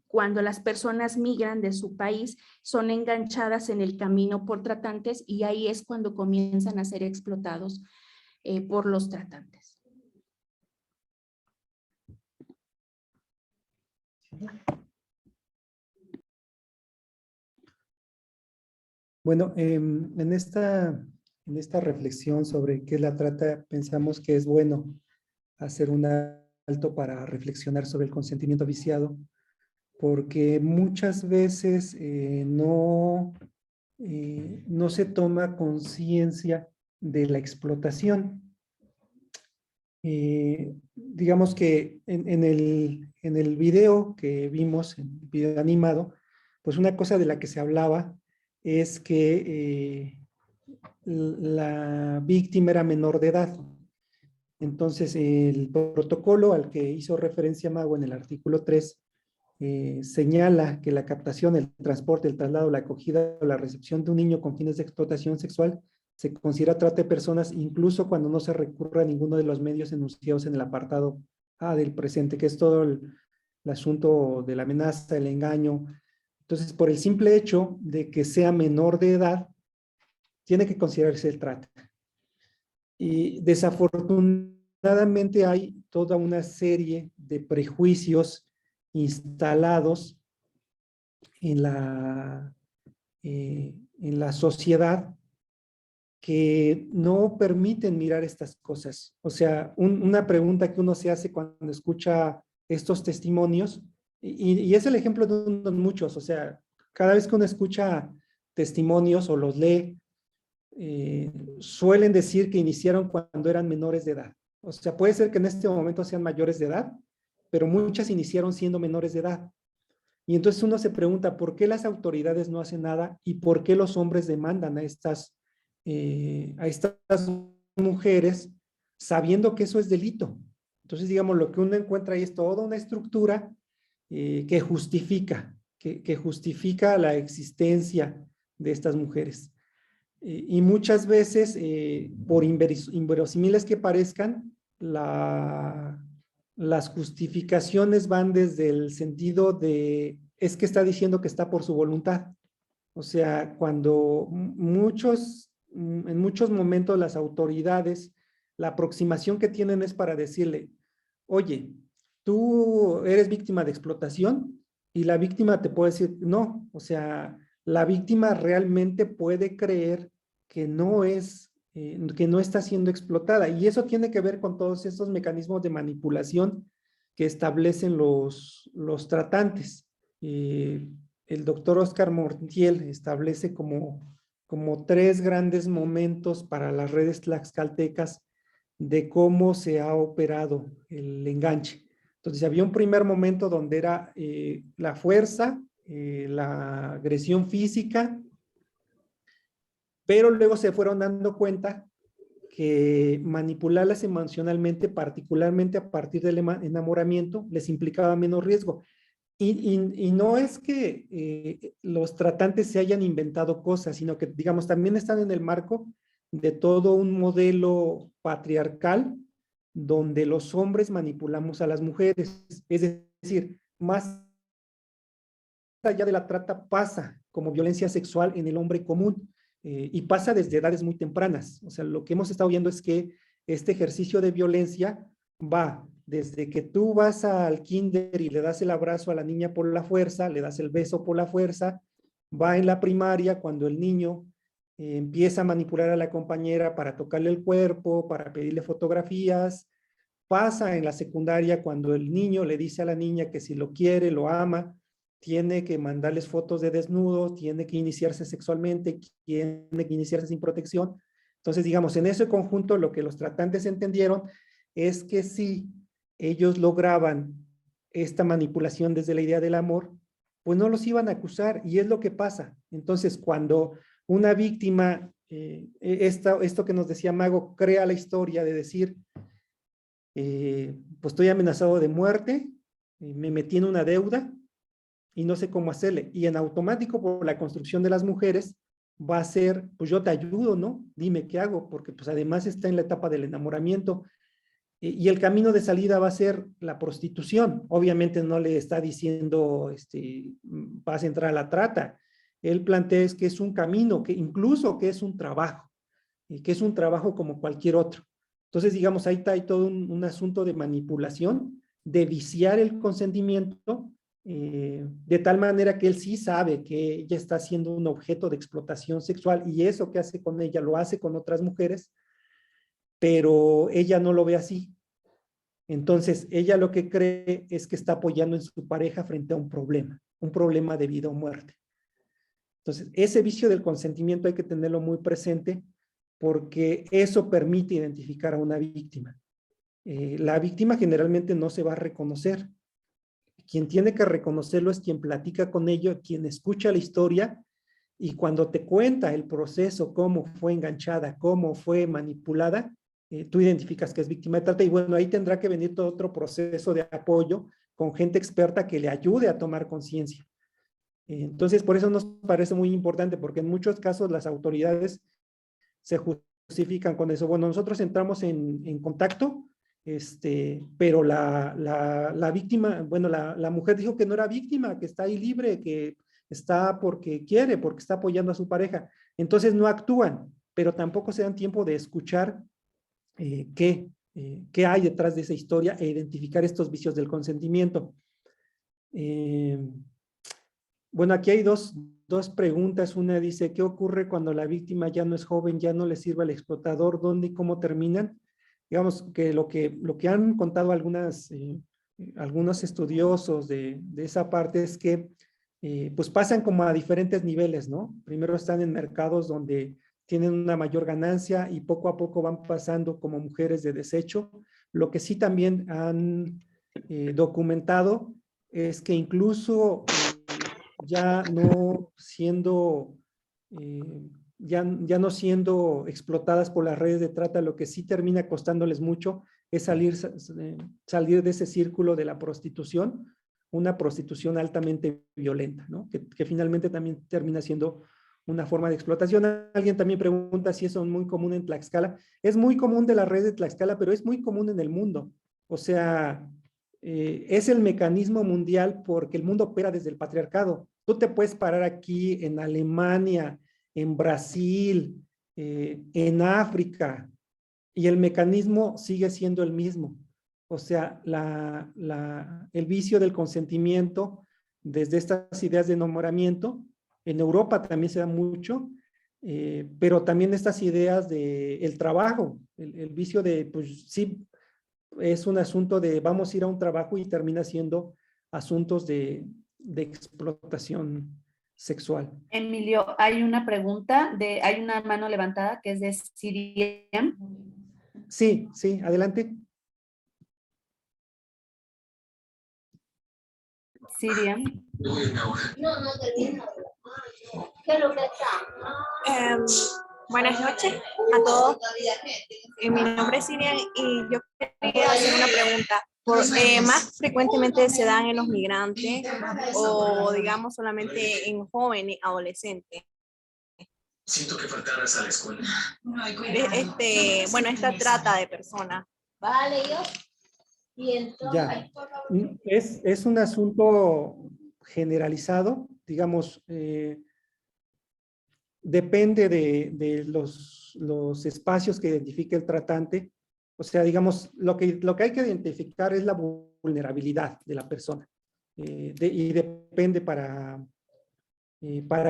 cuando las personas migran de su país, son enganchadas en el camino por tratantes y ahí es cuando comienzan a ser explotados por los tratantes. Bueno, en esta reflexión sobre qué es la trata, pensamos que es bueno hacer un alto para reflexionar sobre el consentimiento viciado, porque muchas veces no se toma conciencia de la explotación. Digamos que en el video que vimos, en el video animado, pues una cosa de la que se hablaba es que la víctima era menor de edad. Entonces, el protocolo al que hizo referencia Mago en el artículo 3 señala que la captación, el transporte, el traslado, la acogida o la recepción de un niño con fines de explotación sexual se considera trata de personas incluso cuando no se recurra a ninguno de los medios enunciados en el apartado A del presente, que es todo el asunto de la amenaza, el engaño. Entonces, por el simple hecho de que sea menor de edad, tiene que considerarse el trata. Y desafortunadamente desafortunadamente hay toda una serie de prejuicios instalados en la sociedad que no permiten mirar estas cosas. O sea, una pregunta que uno se hace cuando escucha estos testimonios, y es el ejemplo de unos muchos, o sea, cada vez que uno escucha testimonios o los lee, suelen decir que iniciaron cuando eran menores de edad. O sea, puede ser que en este momento sean mayores de edad, pero muchas iniciaron siendo menores de edad. Y entonces uno se pregunta, ¿por qué las autoridades no hacen nada y por qué los hombres demandan a estas mujeres sabiendo que eso es delito? Entonces, digamos, lo que uno encuentra ahí es toda una estructura que justifica la existencia de estas mujeres. Y muchas veces, por inverosímiles que parezcan, las justificaciones van desde el sentido de, es que está diciendo que está por su voluntad. O sea, cuando en muchos momentos las autoridades, la aproximación que tienen es para decirle, oye, tú eres víctima de explotación, y la víctima te puede decir, no, o sea, la víctima realmente puede creer que no está siendo explotada, y eso tiene que ver con todos estos mecanismos de manipulación que establecen los tratantes. El doctor Oscar Montiel establece como 3 grandes momentos para las redes tlaxcaltecas de cómo se ha operado el enganche. Entonces había un primer momento donde era la fuerza, la agresión física, pero luego se fueron dando cuenta que manipularlas emocionalmente, particularmente a partir del enamoramiento, les implicaba menos riesgo. Y no es que los tratantes se hayan inventado cosas, sino que, digamos, también están en el marco de todo un modelo patriarcal donde los hombres manipulamos a las mujeres. Es decir, más allá de la trata pasa como violencia sexual en el hombre común y pasa desde edades muy tempranas. O sea, lo que hemos estado viendo es que este ejercicio de violencia va desde que tú vas al kinder y le das el abrazo a la niña por la fuerza, le das el beso por la fuerza, va en la primaria cuando el niño empieza a manipular a la compañera para tocarle el cuerpo, para pedirle fotografías, pasa en la secundaria cuando el niño le dice a la niña que si lo quiere, lo ama, tiene que mandarles fotos de desnudo, tiene que iniciarse sexualmente, tiene que iniciarse sin protección. Entonces, digamos, en ese conjunto lo que los tratantes entendieron es que si ellos lograban esta manipulación desde la idea del amor, pues no los iban a acusar, y es lo que pasa. Entonces, cuando una víctima, esto que nos decía Mago, crea la historia de decir, pues estoy amenazado de muerte, me metí en una deuda y no sé cómo hacerle, y en automático por la construcción de las mujeres va a ser, pues yo te ayudo, ¿no? Dime qué hago, porque pues además está en la etapa del enamoramiento, y el camino de salida va a ser la prostitución. Obviamente no le está diciendo, vas a entrar a la trata. Él plantea es que es un camino, que incluso que es un trabajo, y que es un trabajo como cualquier otro. Entonces, digamos, ahí está todo un asunto de manipulación, de viciar el consentimiento, de tal manera que él sí sabe que ella está siendo un objeto de explotación sexual, y eso que hace con ella lo hace con otras mujeres, pero ella no lo ve así. Entonces, ella lo que cree es que está apoyando en su pareja frente a un problema de vida o muerte. Entonces, ese vicio del consentimiento hay que tenerlo muy presente, porque eso permite identificar a una víctima. La víctima generalmente no se va a reconocer. Quien tiene que reconocerlo es quien platica con ello, quien escucha la historia, y cuando te cuenta el proceso, cómo fue enganchada, cómo fue manipulada, tú identificas que es víctima de trata, y bueno, ahí tendrá que venir todo otro proceso de apoyo con gente experta que le ayude a tomar conciencia. Entonces, por eso nos parece muy importante, porque en muchos casos las autoridades se justifican con eso. Bueno, nosotros entramos en contacto, pero la víctima, bueno, la mujer dijo que no era víctima, que está ahí libre, que está porque quiere, porque está apoyando a su pareja. Entonces no actúan, pero tampoco se dan tiempo de escuchar qué qué hay detrás de esa historia e identificar estos vicios del consentimiento. Bueno, aquí hay dos preguntas. Una dice, ¿qué ocurre cuando la víctima ya no es joven, ya no le sirve al explotador? ¿Dónde y cómo terminan? Digamos que lo que han contado algunos estudiosos de esa parte es que pues pasan como a diferentes niveles, ¿no? Primero están en mercados donde tienen una mayor ganancia y poco a poco van pasando como mujeres de desecho. Lo que sí también han documentado es que incluso ya no siendo explotadas por las redes de trata, lo que sí termina costándoles mucho es salir de ese círculo de la prostitución, una prostitución altamente violenta, ¿no? Que finalmente también termina siendo una forma de explotación. Alguien también pregunta si eso es muy común en Tlaxcala. Es muy común de la red de Tlaxcala, pero es muy común en el mundo. O sea, es el mecanismo mundial porque el mundo opera desde el patriarcado. Tú te puedes parar aquí en Alemania, en Brasil, en África, y el mecanismo sigue siendo el mismo. O sea, el vicio del consentimiento, desde estas ideas de enamoramiento, en Europa también se da mucho, pero también estas ideas del trabajo, el vicio de, pues sí, es un asunto de vamos a ir a un trabajo y termina siendo asuntos de explotación sexual. Emilio, hay una pregunta, hay una mano levantada que es de Siriam. Sí, adelante. Siriam. No termino. ¿Qué es lo que está? Buenas noches a todos. Mi nombre es Sirian y yo quería hacer una pregunta. ¿Más frecuentemente se dan en los migrantes o digamos solamente en jóvenes, adolescentes? Siento que faltaras a la escuela. Esta trata de personas. Vale, yo. Y entonces, ya. Es un asunto generalizado, digamos, depende de los espacios que identifique el tratante. O sea, digamos, lo que hay que identificar es la vulnerabilidad de la persona. Y depende para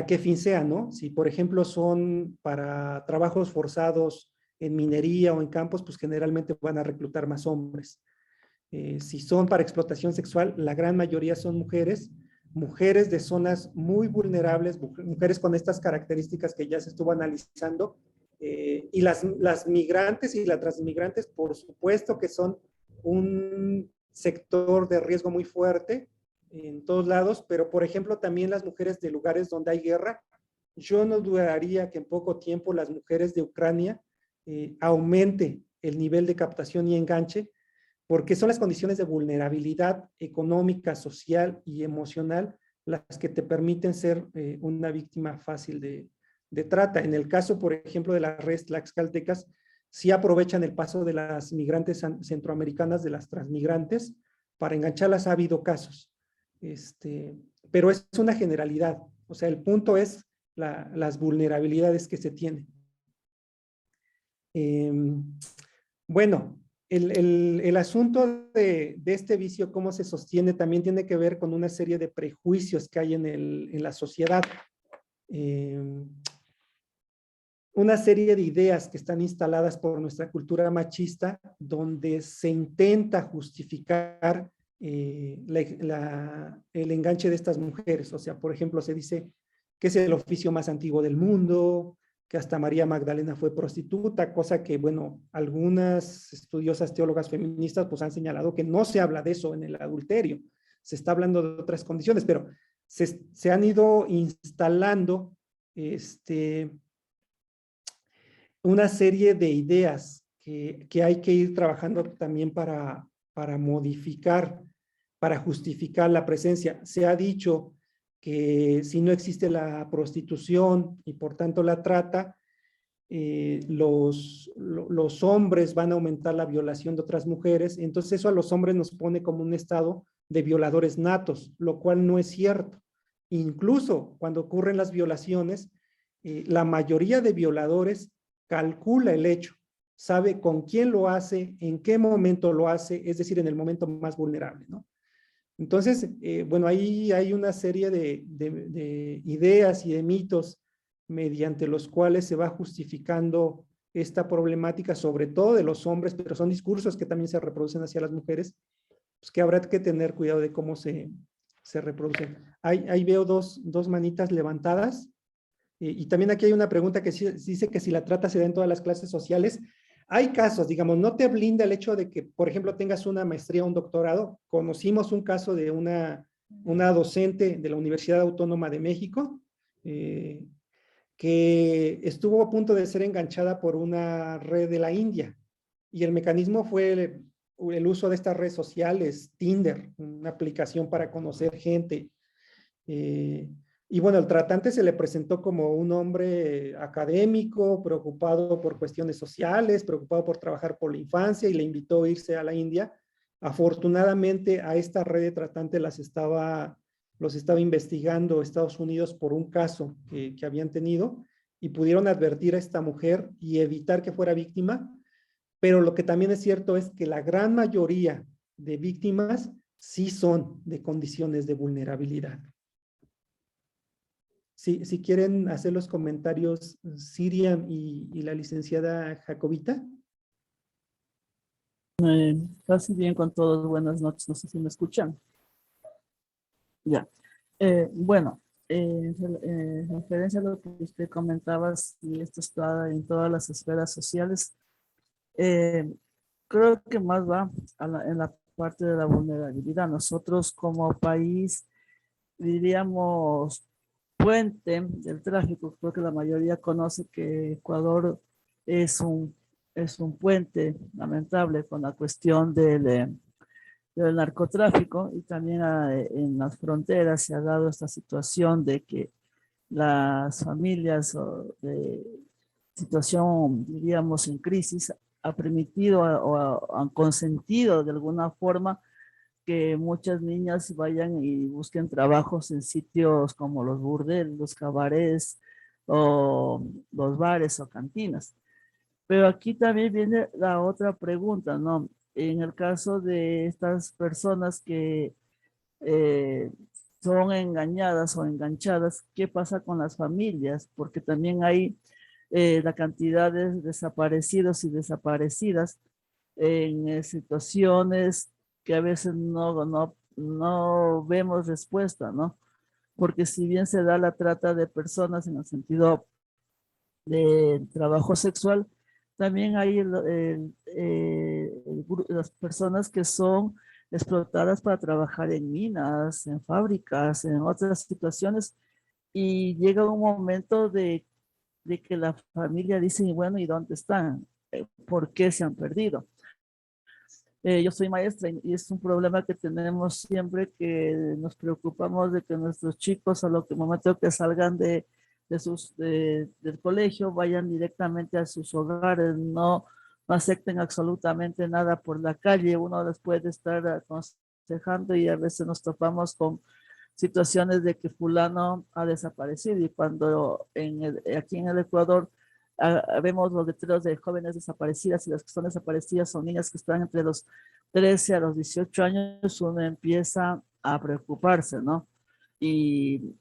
qué fin sea, ¿no? Si, por ejemplo, son para trabajos forzados en minería o en campos, pues generalmente van a reclutar más hombres. Si son para explotación sexual, la gran mayoría son mujeres de zonas muy vulnerables, mujeres con estas características que ya se estuvo analizando, y las migrantes y las transmigrantes, por supuesto que son un sector de riesgo muy fuerte en todos lados, pero por ejemplo también las mujeres de lugares donde hay guerra. Yo no dudaría que en poco tiempo las mujeres de Ucrania aumente el nivel de captación y enganche, porque son las condiciones de vulnerabilidad económica, social y emocional las que te permiten ser una víctima fácil de trata. En el caso, por ejemplo, de las redes tlaxcaltecas, sí aprovechan el paso de las migrantes centroamericanas, de las transmigrantes, para engancharlas. Ha habido casos. Pero es una generalidad. O sea, el punto es las vulnerabilidades que se tienen. Bueno, el asunto de este vicio, cómo se sostiene, también tiene que ver con una serie de prejuicios que hay en la sociedad. Una serie de ideas que están instaladas por nuestra cultura machista, donde se intenta justificar el enganche de estas mujeres. O sea, por ejemplo, se dice que es el oficio más antiguo del mundo, que hasta María Magdalena fue prostituta, cosa que, bueno, algunas estudiosas teólogas feministas pues han señalado que no se habla de eso en el adulterio, se está hablando de otras condiciones, pero se han ido instalando una serie de ideas que hay que ir trabajando también para modificar, para justificar la presencia. Se ha dicho que si no existe la prostitución y por tanto la trata, los hombres van a aumentar la violación de otras mujeres. Entonces eso a los hombres nos pone como un estado de violadores natos, lo cual no es cierto. Incluso cuando ocurren las violaciones, la mayoría de violadores calcula el hecho. sabe con quién lo hace, en qué momento lo hace, es decir, en el momento más vulnerable, ¿no? Entonces, bueno, ahí hay una serie de ideas y de mitos mediante los cuales se va justificando esta problemática, sobre todo de los hombres, pero son discursos que también se reproducen hacia las mujeres, pues que habrá que tener cuidado de cómo se reproducen. Ahí veo dos manitas levantadas, y también aquí hay una pregunta que dice que si la trata se da en todas las clases sociales. Hay casos, digamos, no te blinda el hecho de que, por ejemplo, tengas una maestría o un doctorado. Conocimos un caso de una docente de la Universidad Autónoma de México, que estuvo a punto de ser enganchada por una red de la India. Y el mecanismo fue el uso de estas redes sociales, Tinder, una aplicación para conocer gente. Y bueno, el tratante se le presentó como un hombre académico, preocupado por cuestiones sociales, preocupado por trabajar por la infancia, y le invitó a irse a la India. Afortunadamente, a esta red de tratante los estaba investigando Estados Unidos por un caso que habían tenido, y pudieron advertir a esta mujer y evitar que fuera víctima. Pero lo que también es cierto es que la gran mayoría de víctimas sí son de condiciones de vulnerabilidad. Si quieren hacer los comentarios Sirian y la licenciada Jacobita. Casi bien con todos, buenas noches, no sé si me escuchan. Ya. Bueno, en referencia a lo que usted comentaba, si esto está en todas las esferas sociales, creo que más va en la parte de la vulnerabilidad. Nosotros como país diríamos puente del tráfico. Creo que la mayoría conoce que Ecuador es un puente lamentable con la cuestión del narcotráfico, y también en las fronteras se ha dado esta situación de que las familias de situación, diríamos, en crisis, ha permitido o han consentido de alguna forma que muchas niñas vayan y busquen trabajos en sitios como los burdeles, los cabarets o los bares o cantinas. Pero aquí también viene la otra pregunta, ¿no? En el caso de estas personas que son engañadas o enganchadas, ¿qué pasa con las familias? Porque también hay la cantidad de desaparecidos y desaparecidas en situaciones que a veces no vemos respuesta, ¿no? Porque si bien se da la trata de personas en el sentido de trabajo sexual, también hay las personas que son explotadas para trabajar en minas, en fábricas, en otras situaciones, y llega un momento de que la familia dice, bueno, ¿y dónde están? ¿Por qué se han perdido? Yo soy maestra y es un problema que tenemos siempre, que nos preocupamos de que nuestros chicos a lo que momento que salgan del colegio vayan directamente a sus hogares, no acepten absolutamente nada por la calle. Uno les puede estar aconsejando y a veces nos topamos con situaciones de que fulano ha desaparecido, y cuando aquí en el Ecuador vemos los letreros de jóvenes desaparecidas, y las que son desaparecidas son niñas que están entre los 13 a los 18 años, uno empieza a preocuparse, ¿no? ¿Y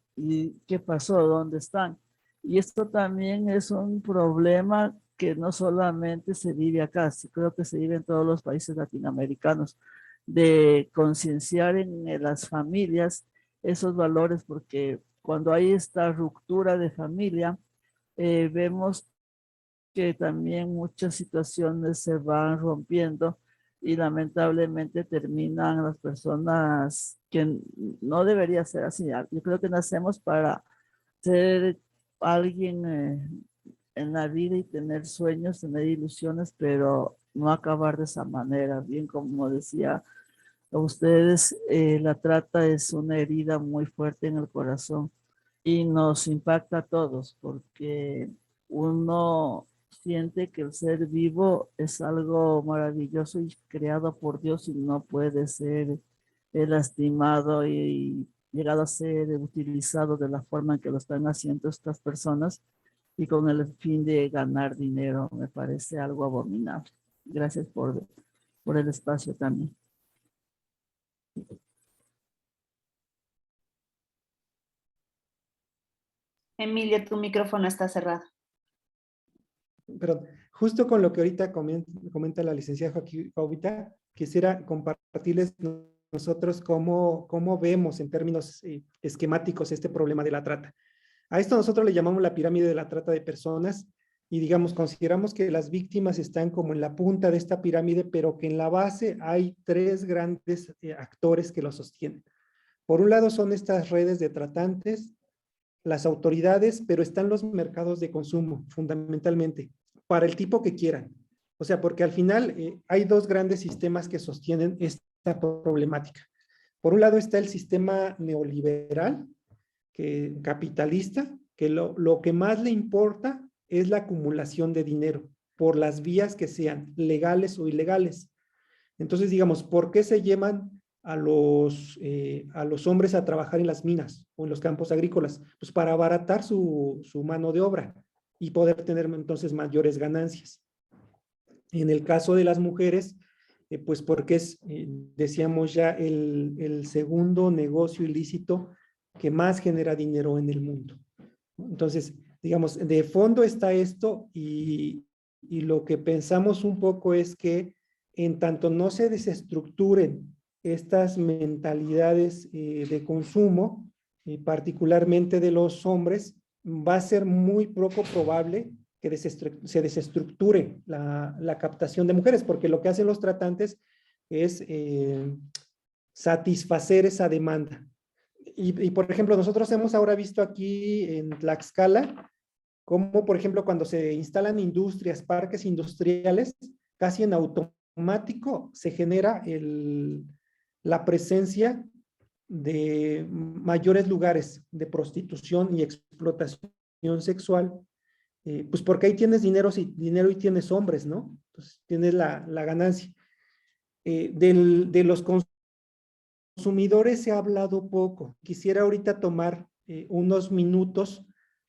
qué pasó? ¿Dónde están? Y esto también es un problema que no solamente se vive acá, sí, creo que se vive en todos los países latinoamericanos, de concienciar en las familias esos valores, porque cuando hay esta ruptura de familia, vemos que también muchas situaciones se van rompiendo y lamentablemente terminan las personas que no debería ser así. Yo creo que nacemos para ser alguien en la vida y tener sueños, tener ilusiones, pero no acabar de esa manera. Bien, como decía a ustedes, la trata es una herida muy fuerte en el corazón y nos impacta a todos, porque uno siente que el ser vivo es algo maravilloso y creado por Dios, y no puede ser lastimado y llegado a ser utilizado de la forma en que lo están haciendo estas personas. y con el fin de ganar dinero. Me parece algo abominable. Gracias por el espacio también. Emilio, tu micrófono está cerrado. Pero justo con lo que ahorita comenta la licenciada Jovita, quisiera compartirles nosotros cómo vemos en términos esquemáticos este problema de la trata. A esto nosotros le llamamos la pirámide de la trata de personas y digamos, consideramos que las víctimas están como en la punta de esta pirámide, pero que en la base hay tres grandes actores que lo sostienen. Por un lado son estas redes de tratantes, las autoridades, pero están los mercados de consumo, fundamentalmente, para el tipo que quieran. O sea, porque al final hay dos grandes sistemas que sostienen esta problemática. Por un lado está el sistema neoliberal, capitalista, que lo que más le importa es la acumulación de dinero, por las vías que sean, legales o ilegales. Entonces, digamos, ¿por qué se llevan a los hombres a trabajar en las minas o en los campos agrícolas? Pues para abaratar su mano de obra y poder tener entonces mayores ganancias. En el caso de las mujeres, pues porque es, decíamos ya, el segundo negocio ilícito que más genera dinero en el mundo. Entonces, digamos, de fondo está esto y lo que pensamos un poco es que en tanto no se desestructuren estas mentalidades de consumo, particularmente de los hombres, va a ser muy poco probable que se desestructure la captación de mujeres, porque lo que hacen los tratantes es satisfacer esa demanda. Y por ejemplo, nosotros hemos ahora visto aquí en Tlaxcala, como por ejemplo cuando se instalan industrias, parques industriales, casi en automático se genera la presencia de mayores lugares de prostitución y explotación sexual, pues porque ahí tienes dinero y tienes hombres, ¿no? Entonces tienes la ganancia. De los consumidores se ha hablado poco. Quisiera ahorita tomar unos minutos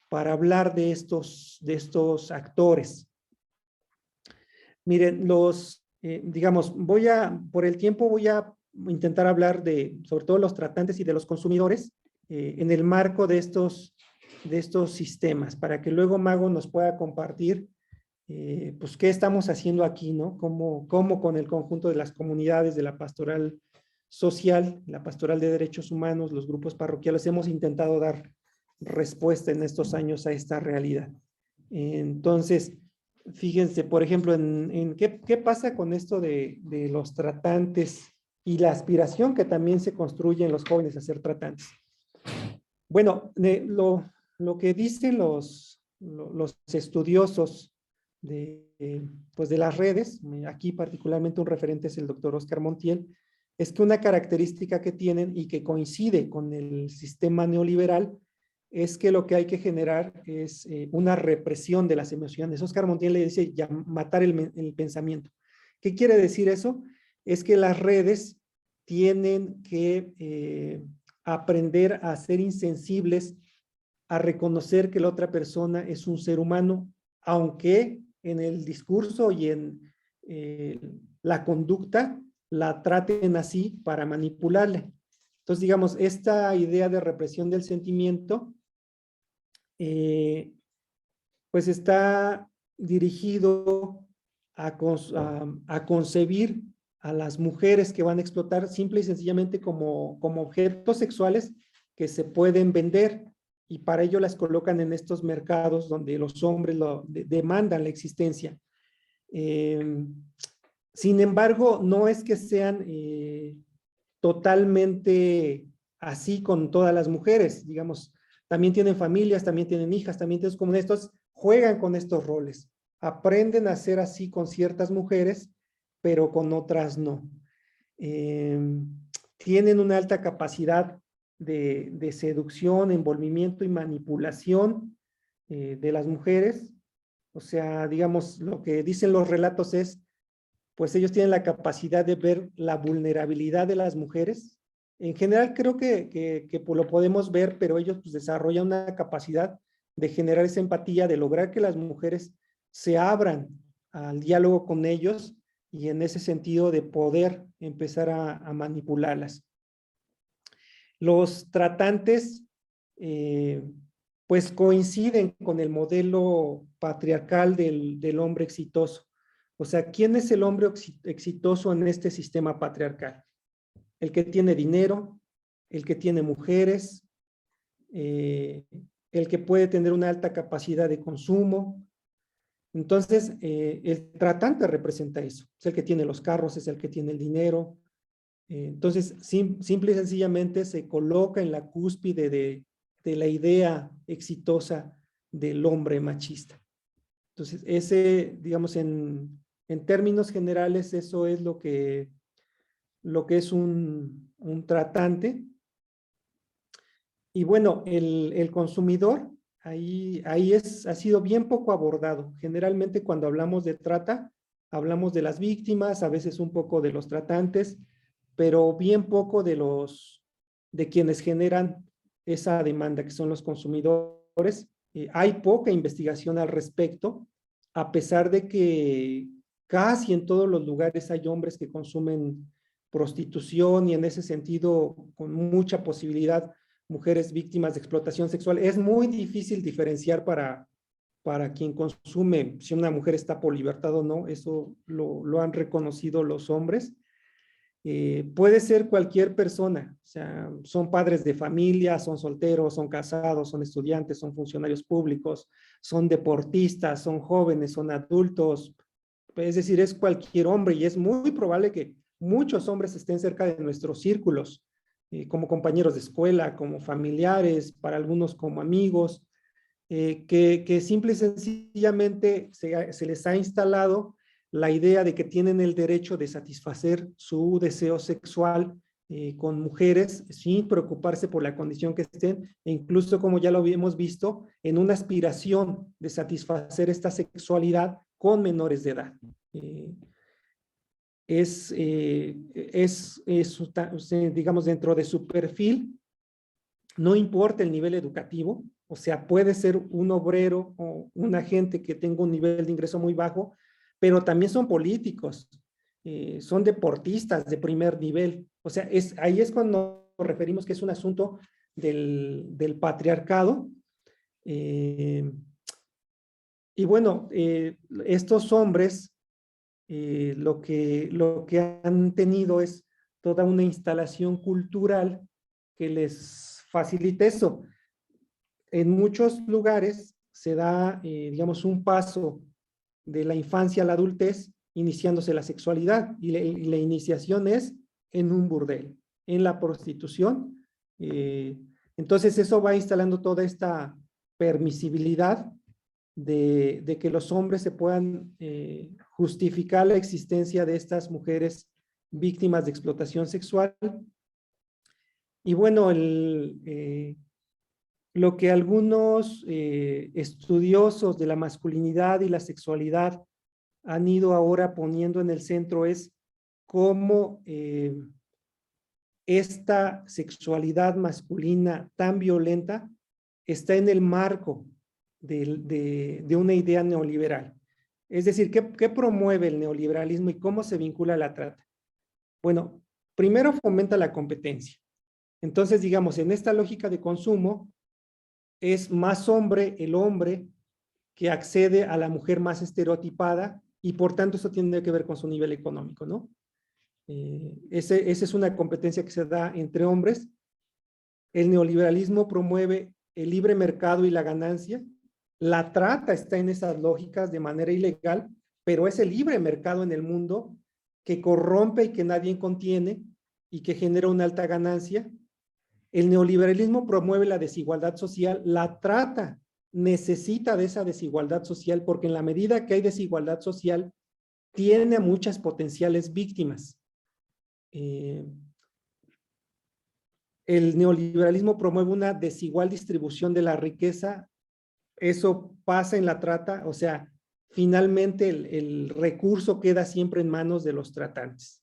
para hablar de estos actores. Miren, digamos, por el tiempo voy a intentar hablar sobre todo los tratantes y de los consumidores en el marco de estos sistemas, para que luego Mago nos pueda compartir pues qué estamos haciendo aquí, ¿no? Cómo con el conjunto de las comunidades de la pastoral social, la pastoral de derechos humanos, los grupos parroquiales, hemos intentado dar respuesta en estos años a esta realidad. Entonces, fíjense, por ejemplo, ¿qué pasa con esto de los tratantes y la aspiración que también se construye en los jóvenes a ser tratantes? Bueno, lo que dicen los estudiosos pues de las redes, aquí particularmente un referente es el doctor Oscar Montiel, es que una característica que tienen y que coincide con el sistema neoliberal es que lo que hay que generar es una represión de las emociones. Oscar Montiel le dice matar el pensamiento. ¿Qué quiere decir eso? Es que las redes tienen que aprender a ser insensibles, a reconocer que la otra persona es un ser humano, aunque en el discurso y en la conducta la traten así para manipularle. Entonces, digamos, esta idea de represión del sentimiento pues está dirigido a concebir a las mujeres que van a explotar simple y sencillamente como objetos sexuales que se pueden vender, y para ello las colocan en estos mercados donde los hombres demandan la existencia. Sin embargo, no es que sean totalmente así con todas las mujeres, digamos, también tienen familias, también tienen hijas, también tienen como estos, juegan con estos roles, aprenden a ser así con ciertas mujeres, pero con otras no. Tienen una alta capacidad de seducción, envolvimiento y manipulación de las mujeres. O sea, digamos, lo que dicen los relatos es, pues ellos tienen la capacidad de ver la vulnerabilidad de las mujeres. En general creo que lo podemos ver, pero ellos pues desarrollan una capacidad de generar esa empatía, de lograr que las mujeres se abran al diálogo con ellos y en ese sentido de poder empezar a manipularlas. Los tratantes pues coinciden con el modelo patriarcal del hombre exitoso. O sea, ¿quién es el hombre exitoso en este sistema patriarcal? El que tiene dinero, el que tiene mujeres, el que puede tener una alta capacidad de consumo. Entonces, el tratante representa eso. Es el que tiene los carros, es el que tiene el dinero. Entonces, simple y sencillamente se coloca en la cúspide de la idea exitosa del hombre machista. Entonces, ese, digamos, en términos generales, eso es lo que es un tratante. Y bueno, el consumidor, ahí ha sido bien poco abordado. Generalmente cuando hablamos de trata, hablamos de las víctimas, a veces un poco de los tratantes, pero bien poco de quienes generan esa demanda, que son los consumidores. Hay poca investigación al respecto, a pesar de que casi en todos los lugares hay hombres que consumen prostitución y en ese sentido, con mucha posibilidad, mujeres víctimas de explotación sexual. Es muy difícil diferenciar para quien consume si una mujer está por libertad o no. Eso lo han reconocido los hombres. Puede ser cualquier persona, o sea, son padres de familia, son solteros, son casados, son estudiantes, son funcionarios públicos, son deportistas, son jóvenes, son adultos. Es decir, es cualquier hombre y es muy probable que muchos hombres estén cerca de nuestros círculos, como compañeros de escuela, como familiares, para algunos como amigos, que simple y sencillamente se les ha instalado la idea de que tienen el derecho de satisfacer su deseo sexual con mujeres sin preocuparse por la condición que estén, e incluso, como ya lo habíamos visto, en una aspiración de satisfacer esta sexualidad con menores de edad. Digamos, dentro de su perfil, no importa el nivel educativo, o sea, puede ser un obrero o un agente que tenga un nivel de ingreso muy bajo, pero también son políticos, son deportistas de primer nivel. O sea, ahí es cuando nos referimos que es un asunto del patriarcado. Y bueno, estos hombres lo que han tenido es toda una instalación cultural que les facilita eso. En muchos lugares se da, digamos, un paso de la infancia a la adultez, iniciándose la sexualidad, y la iniciación es en un burdel, en la prostitución. Entonces eso va instalando toda esta permisibilidad de que los hombres se puedan justificar la existencia de estas mujeres víctimas de explotación sexual. Y bueno, lo que algunos estudiosos de la masculinidad y la sexualidad han ido ahora poniendo en el centro es cómo esta sexualidad masculina tan violenta está en el marco de una idea neoliberal. Es decir, ¿qué promueve el neoliberalismo y cómo se vincula a la trata? Bueno, primero fomenta la competencia. Entonces, digamos, en esta lógica de consumo, es más hombre el hombre que accede a la mujer más estereotipada y por tanto eso tiene que ver con su nivel económico, ¿no? Esa es una competencia que se da entre hombres. El neoliberalismo promueve el libre mercado y la ganancia. La trata está en esas lógicas de manera ilegal, pero es el libre mercado en el mundo que corrompe y que nadie contiene y que genera una alta ganancia. El neoliberalismo promueve la desigualdad social. La trata necesita de esa desigualdad social porque en la medida que hay desigualdad social, tiene a muchas potenciales víctimas. El neoliberalismo promueve una desigual distribución de la riqueza. Eso pasa en la trata, o sea, finalmente el recurso queda siempre en manos de los tratantes.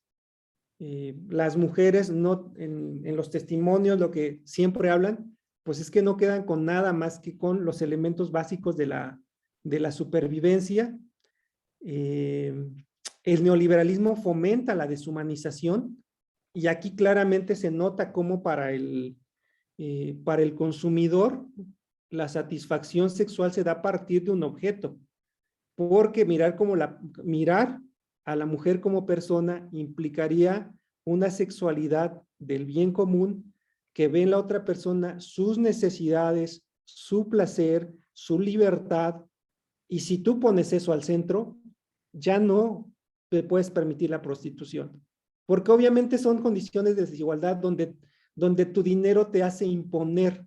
Las mujeres, en los testimonios, lo que siempre hablan pues es que no quedan con nada más que con los elementos básicos de la supervivencia. El neoliberalismo fomenta la deshumanización y aquí claramente se nota cómo para el consumidor la satisfacción sexual se da a partir de un objeto, porque mirar a la mujer como persona implicaría una sexualidad del bien común que ve en la otra persona sus necesidades, su placer, su libertad, y si tú pones eso al centro, ya no te puedes permitir la prostitución, porque obviamente son condiciones de desigualdad donde tu dinero te hace imponer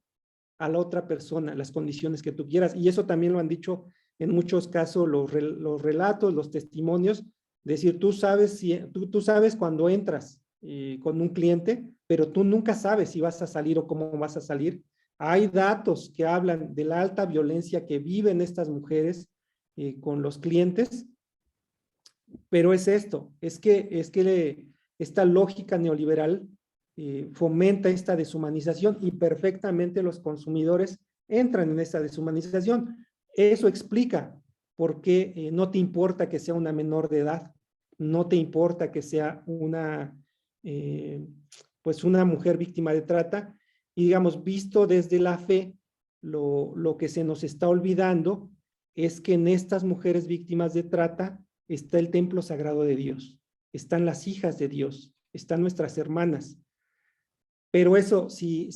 a la otra persona las condiciones que tú quieras, y eso también lo han dicho en muchos casos los relatos, los testimonios, decir, tú sabes cuando entras con un cliente, pero tú nunca sabes si vas a salir o cómo vas a salir. Hay datos que hablan de la alta violencia que viven estas mujeres con los clientes, pero es esto, es que esta lógica neoliberal fomenta esta deshumanización y perfectamente los consumidores entran en esta deshumanización. Eso explica por qué no te importa que sea una menor de edad, no te importa que sea pues una mujer víctima de trata, y digamos, visto desde la fe, lo que se nos está olvidando es que en estas mujeres víctimas de trata está el templo sagrado de Dios, están las hijas de Dios, están nuestras hermanas. Pero eso, si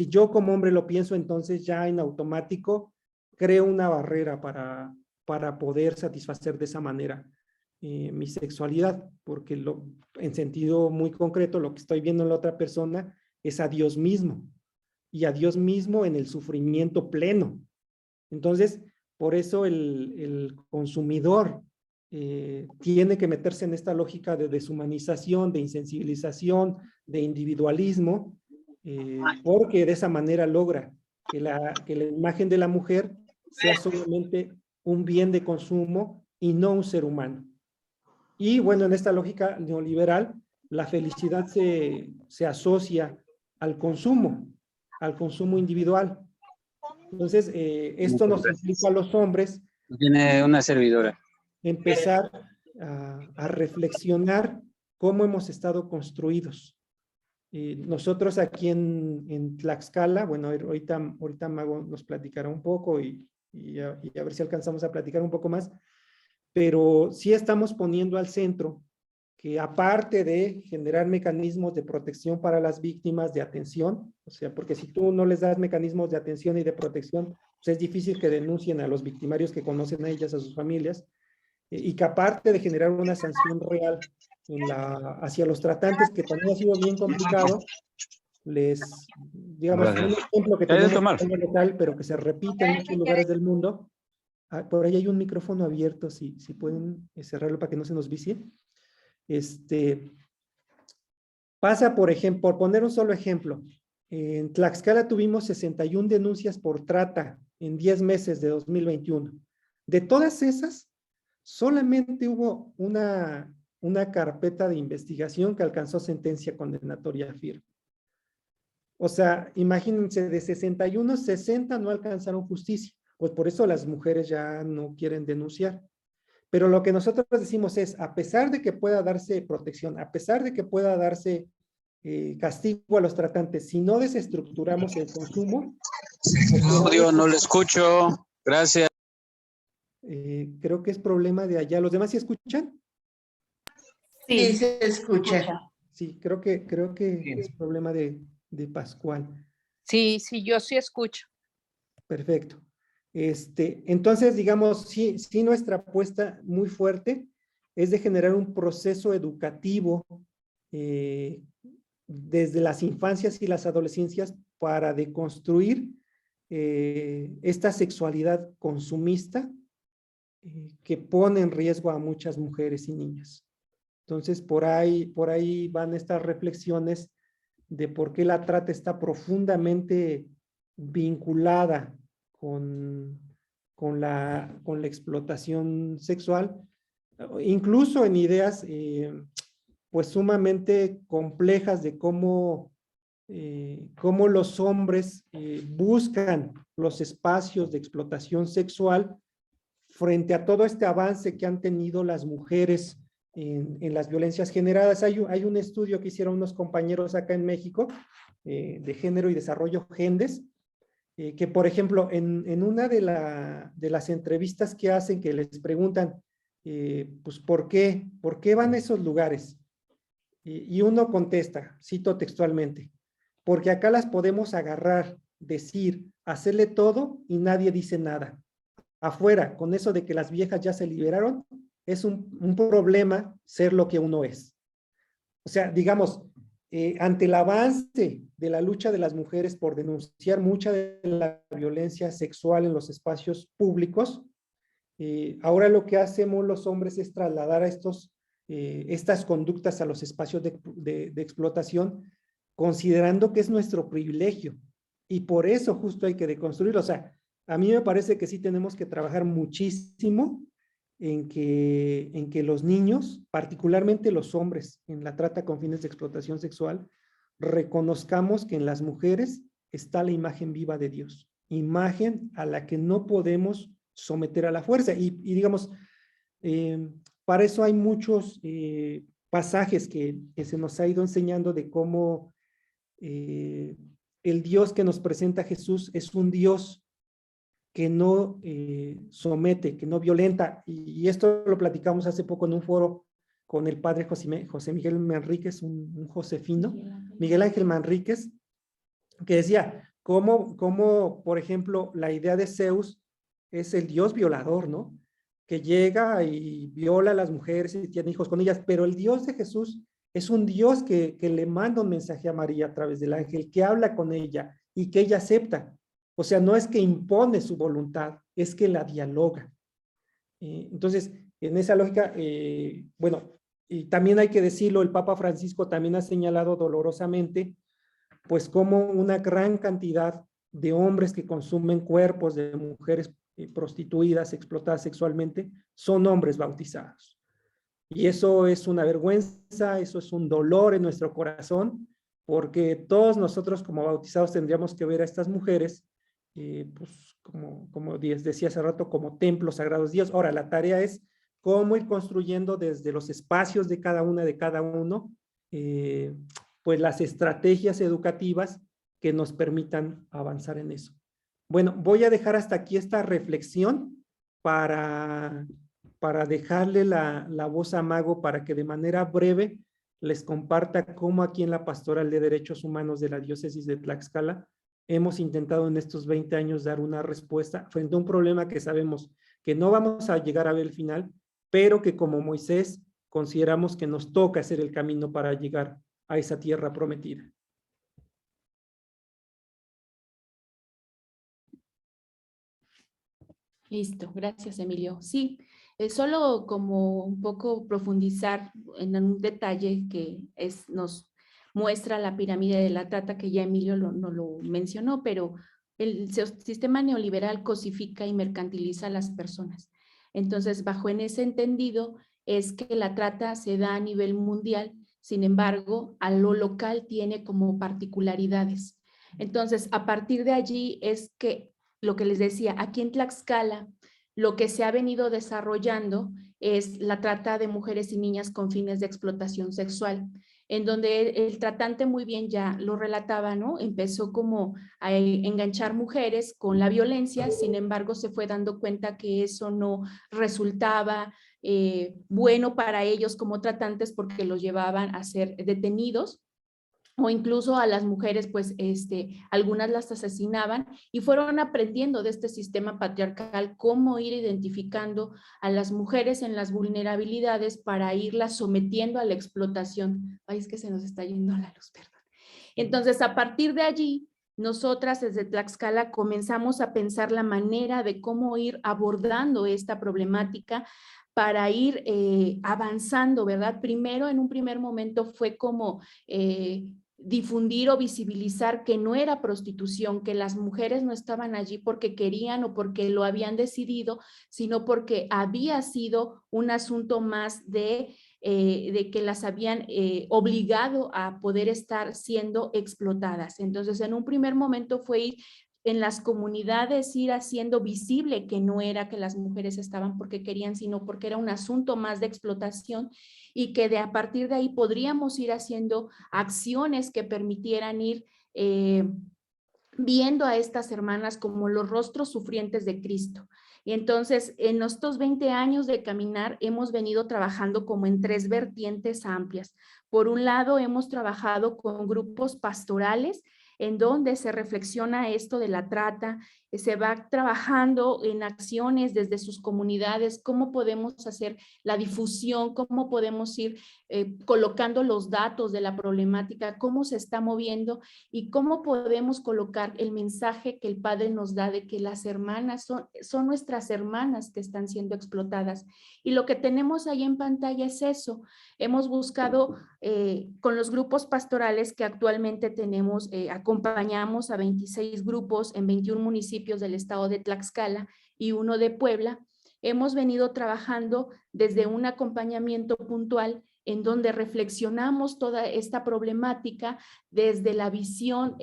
yo como hombre lo pienso, entonces ya en automático creo una barrera para poder satisfacer de esa manera mi sexualidad, porque en sentido muy concreto lo que estoy viendo en la otra persona es a Dios mismo, y a Dios mismo en el sufrimiento pleno. Entonces, por eso el consumidor tiene que meterse en esta lógica de deshumanización, de insensibilización, de individualismo, porque de esa manera logra que la imagen de la mujer sea solamente un bien de consumo y no un ser humano. Y bueno, en esta lógica neoliberal, la felicidad se asocia al consumo individual. Entonces, esto nos implica a los hombres. Tiene una servidora. Empezar a reflexionar cómo hemos estado construidos. Nosotros aquí en Tlaxcala, bueno, ahorita Mago nos platicará un poco y a ver si alcanzamos a platicar un poco más, pero sí estamos poniendo al centro que aparte de generar mecanismos de protección para las víctimas, de atención, o sea, porque si tú no les das mecanismos de atención y de protección, pues es difícil que denuncien a los victimarios que conocen a ellas, a sus familias, y que aparte de generar una sanción real hacia los tratantes, que también ha sido bien complicado, digamos, un ejemplo que tenemos en el local, pero que se repite en muchos lugares del mundo. Por ahí hay un micrófono abierto, si pueden cerrarlo para que no se nos vicie. Pasa, por ejemplo, por poner un solo ejemplo, en Tlaxcala tuvimos 61 denuncias por trata en 10 meses de 2021. De todas esas, solamente hubo una carpeta de investigación que alcanzó sentencia condenatoria firme. O sea, imagínense, de 61, 60 no alcanzaron justicia. Pues por eso las mujeres ya no quieren denunciar. Pero lo que nosotros decimos es, a pesar de que pueda darse protección, a pesar de que pueda darse castigo a los tratantes, si no desestructuramos el consumo... Audio, no lo escucho. Gracias. Creo que es problema de allá. ¿Los demás sí escuchan? Sí, se escucha. Sí, creo que es problema de Pascual. Sí, yo sí escucho. Perfecto. Entonces, digamos, sí, nuestra apuesta muy fuerte es de generar un proceso educativo desde las infancias y las adolescencias para deconstruir esta sexualidad consumista que pone en riesgo a muchas mujeres y niñas. Entonces, por ahí van estas reflexiones de por qué la trata está profundamente vinculada con la explotación sexual, incluso en ideas pues sumamente complejas de cómo cómo los hombres buscan los espacios de explotación sexual frente a todo este avance que han tenido las mujeres en las violencias generadas. Hay un estudio que hicieron unos compañeros acá en México de género y desarrollo GENDES, que por ejemplo en una de las entrevistas que hacen, que les preguntan pues ¿por qué van a esos lugares? Y uno contesta, cito textualmente, porque acá las podemos agarrar, decir, hacerle todo y nadie dice nada. Afuera, con eso de que las viejas ya se liberaron, es un problema ser lo que uno es. O sea, digamos, ante el avance de la lucha de las mujeres por denunciar mucha de la violencia sexual en los espacios públicos, ahora lo que hacemos los hombres es trasladar a estas conductas a los espacios de explotación, considerando que es nuestro privilegio. Y por eso justo hay que deconstruirlo. O sea, a mí me parece que sí tenemos que trabajar muchísimo en que los niños, particularmente los hombres, en la trata con fines de explotación sexual, reconozcamos que en las mujeres está la imagen viva de Dios, imagen a la que no podemos someter a la fuerza. Y digamos, para eso hay muchos pasajes que se nos ha ido enseñando de cómo el Dios que nos presenta Jesús es un Dios que no somete, que no violenta. Y esto lo platicamos hace poco en un foro con el padre José Miguel Manríquez, un josefino, Miguel Ángel Manríquez, que decía, cómo, por ejemplo, la idea de Zeus es el Dios violador, ¿no? Que llega y viola a las mujeres y tiene hijos con ellas, pero el Dios de Jesús es un Dios que le manda un mensaje a María a través del ángel, que habla con ella y que ella acepta. O sea, no es que impone su voluntad, es que la dialoga. Entonces, en esa lógica, bueno, y también hay que decirlo, el Papa Francisco también ha señalado dolorosamente, pues como una gran cantidad de hombres que consumen cuerpos de mujeres prostituidas, explotadas sexualmente, son hombres bautizados. Y eso es una vergüenza, eso es un dolor en nuestro corazón, porque todos nosotros como bautizados tendríamos que ver a estas mujeres pues como decía hace rato, como templos sagrados de Dios. Ahora, la tarea es cómo ir construyendo desde los espacios de cada uno, pues las estrategias educativas que nos permitan avanzar en eso. Bueno, voy a dejar hasta aquí esta reflexión para dejarle la voz a Mago para que de manera breve les comparta cómo aquí en la Pastoral de Derechos Humanos de la Diócesis de Tlaxcala hemos intentado en estos 20 años dar una respuesta frente a un problema que sabemos que no vamos a llegar a ver el final, pero que como Moisés consideramos que nos toca hacer el camino para llegar a esa tierra prometida. Listo, gracias Emilio. Sí, solo como un poco profundizar en un detalle que nos muestra la pirámide de la trata, que ya Emilio no lo mencionó, pero el sistema neoliberal cosifica y mercantiliza a las personas. Entonces, bajo en ese entendido, es que la trata se da a nivel mundial, sin embargo, a lo local tiene como particularidades. Entonces, a partir de allí es que, lo que les decía, aquí en Tlaxcala, lo que se ha venido desarrollando es la trata de mujeres y niñas con fines de explotación sexual, en donde el tratante muy bien ya lo relataba, ¿no? Empezó como a enganchar mujeres con la violencia, sin embargo se fue dando cuenta que eso no resultaba bueno para ellos como tratantes porque los llevaban a ser detenidos, o incluso a las mujeres, pues algunas las asesinaban, y fueron aprendiendo de este sistema patriarcal cómo ir identificando a las mujeres en las vulnerabilidades para irlas sometiendo a la explotación. Ay, es que se nos está yendo la luz, perdón. Entonces, a partir de allí, nosotras desde Tlaxcala comenzamos a pensar la manera de cómo ir abordando esta problemática para ir avanzando, ¿verdad? Primero, en un primer momento fue como difundir o visibilizar que no era prostitución, que las mujeres no estaban allí porque querían o porque lo habían decidido, sino porque había sido un asunto más de de que las habían obligado a poder estar siendo explotadas. Entonces, en un primer momento fue ir en las comunidades, ir haciendo visible que no era que las mujeres estaban porque querían, sino porque era un asunto más de explotación, y que a partir de ahí podríamos ir haciendo acciones que permitieran ir viendo a estas hermanas como los rostros sufrientes de Cristo. Y entonces, en estos 20 años de caminar, hemos venido trabajando como en 3 vertientes amplias. Por un lado, hemos trabajado con grupos pastorales, en donde se reflexiona esto de la trata, se va trabajando en acciones desde sus comunidades, cómo podemos hacer la difusión, cómo podemos ir colocando los datos de la problemática, cómo se está moviendo y cómo podemos colocar el mensaje que el Padre nos da de que las hermanas son nuestras hermanas que están siendo explotadas. Y lo que tenemos ahí en pantalla es eso. Hemos buscado con los grupos pastorales que actualmente tenemos, acompañamos a 26 grupos en 21 municipios del estado de Tlaxcala y 1 de Puebla. Hemos venido trabajando desde un acompañamiento puntual en donde reflexionamos toda esta problemática desde la visión,